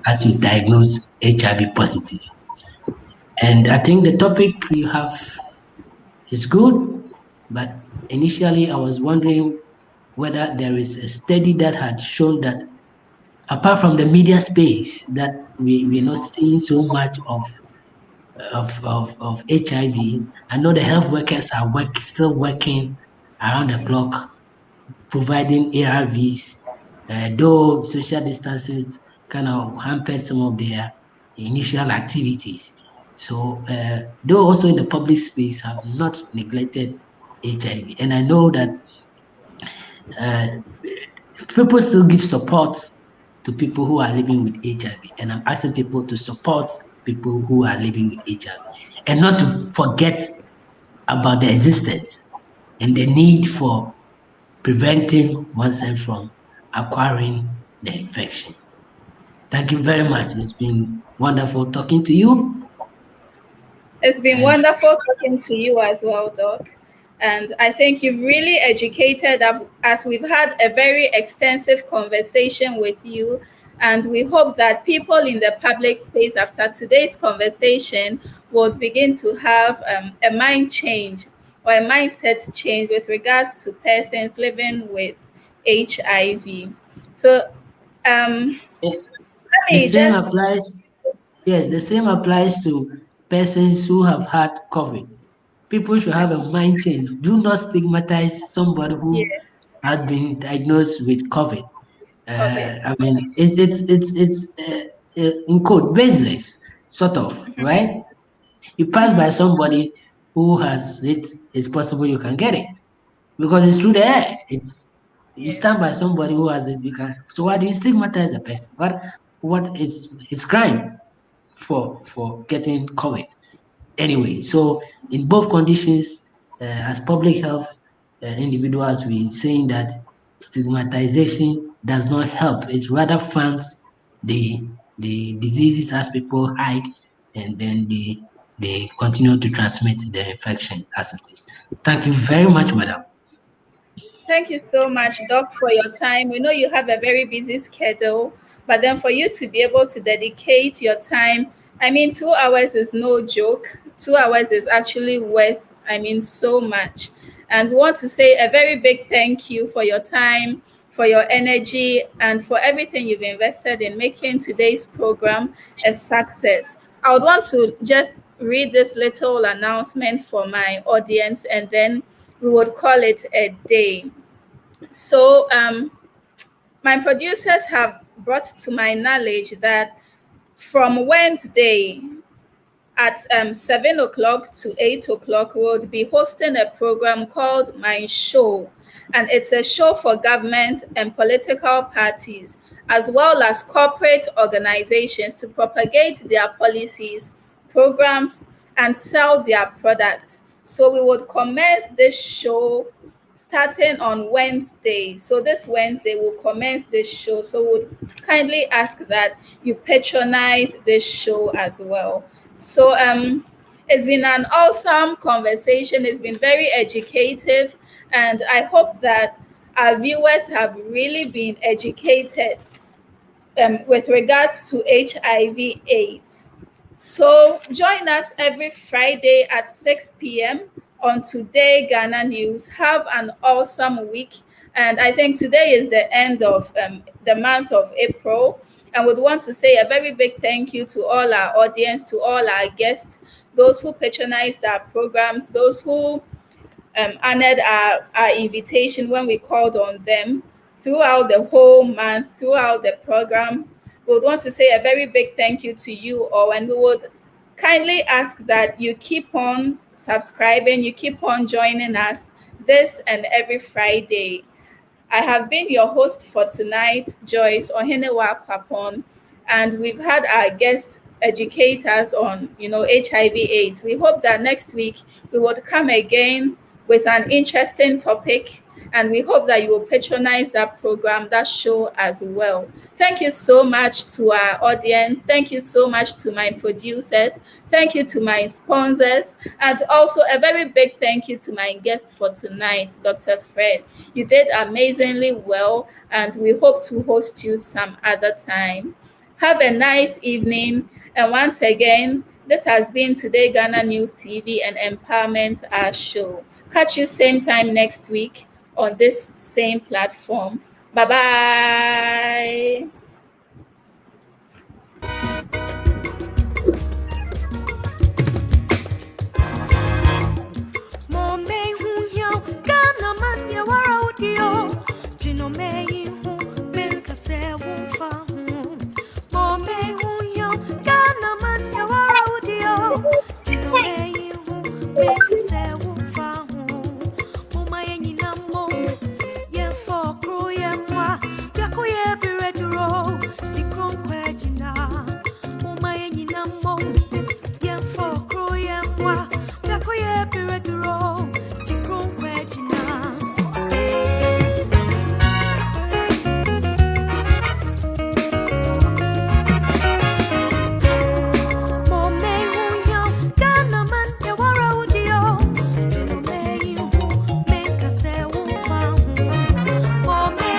Speaker 2: as you diagnose HIV positive. And I think the topic you have is good, but initially I was wondering whether there is a study that had shown that apart from the media space that we're not seeing so much of HIV. I know the health workers are still working around the clock, providing ARVs, though social distances kind of hampered some of their initial activities. So, though also in the public space have not neglected HIV. And I know that uh, people still give support to people who are living with HIV. And I'm asking people to support people who are living with HIV and not to forget about the existence and the need for preventing oneself from acquiring the infection. Thank you very much. It's been wonderful talking to you.
Speaker 1: It's been
Speaker 2: And
Speaker 1: wonderful talking to you as well, Doc. And I think you've really educated us. We've had a very extensive conversation with you. And we hope that people in the public space after today's conversation would begin to have a mind change or a mindset change with regards to persons living with HIV. So
Speaker 2: Eh,
Speaker 1: let
Speaker 2: The
Speaker 1: me
Speaker 2: same
Speaker 1: just,
Speaker 2: applies, yes, the same applies to persons who have had COVID. People should have a mind change. Do not stigmatize somebody who
Speaker 1: yeah,
Speaker 2: had been diagnosed with COVID.
Speaker 1: COVID.
Speaker 2: I mean, it's in quote baseless, sort of, right? You pass by somebody who has it, it's possible you can get it because it's through the air. It's you stand
Speaker 1: Yes.
Speaker 2: by somebody who has it, you can. So why do you stigmatize the person? What is it's crime for getting COVID anyway? So in both conditions, as public health individuals, we saying that stigmatization does not help. It rather funds the diseases as people hide, and then they continue to transmit the infection as it is. Thank you very much, madam.
Speaker 1: Thank you so much, Doc, for your time. We know you have a very busy schedule, but then for you to be able to dedicate your time, I mean, 2 hours is no joke. 2 hours is actually worth, I mean, so much. And we want to say a very big thank you for your time, for your energy, and for everything you've invested in making today's program a success. I would want to just read this little announcement for my audience, and then we would call it a day. So, my producers have brought to my knowledge that from Wednesday at 7 o'clock to 8 o'clock, we'll be hosting a program called My Show. And it's a show for government and political parties, as well as corporate organizations to propagate their policies, programs, and sell their products. So we would commence this show starting on Wednesday. So this Wednesday we'll commence this show. So would kindly ask that you patronize this show as well. So it's been an awesome conversation. It's been very educative, and I hope that our viewers have really been educated with regards to HIV/AIDS. So join us every Friday at 6 p.m. on Today Ghana News. Have an awesome week. And I think today is the end of the month of April. And would want to say a very big thank you to all our audience, to all our guests, those who patronized our programs, those who honored our invitation when we called on them throughout the whole month, throughout the program. We would want to say a very big thank you to you all, and we would kindly ask that you keep on subscribing, you keep on joining us this and every Friday. I have been your host for tonight, Joyce OHENEWAA, and we've had our guest educators on, HIV/AIDS. We hope that next week we would come again with an interesting topic, and we hope that you will patronize that program, that show as well. Thank you so much to our audience. Thank you so much to my producers. Thank you to my sponsors, and also a very big thank you to my guest for tonight, Dr. Fred. You did amazingly well, and we hope to host you some other time. Have a nice evening. And once again, this has been Today Ghana News TV and Empowerment Our Show. Catch you same time next week on this same platform. Bye bye.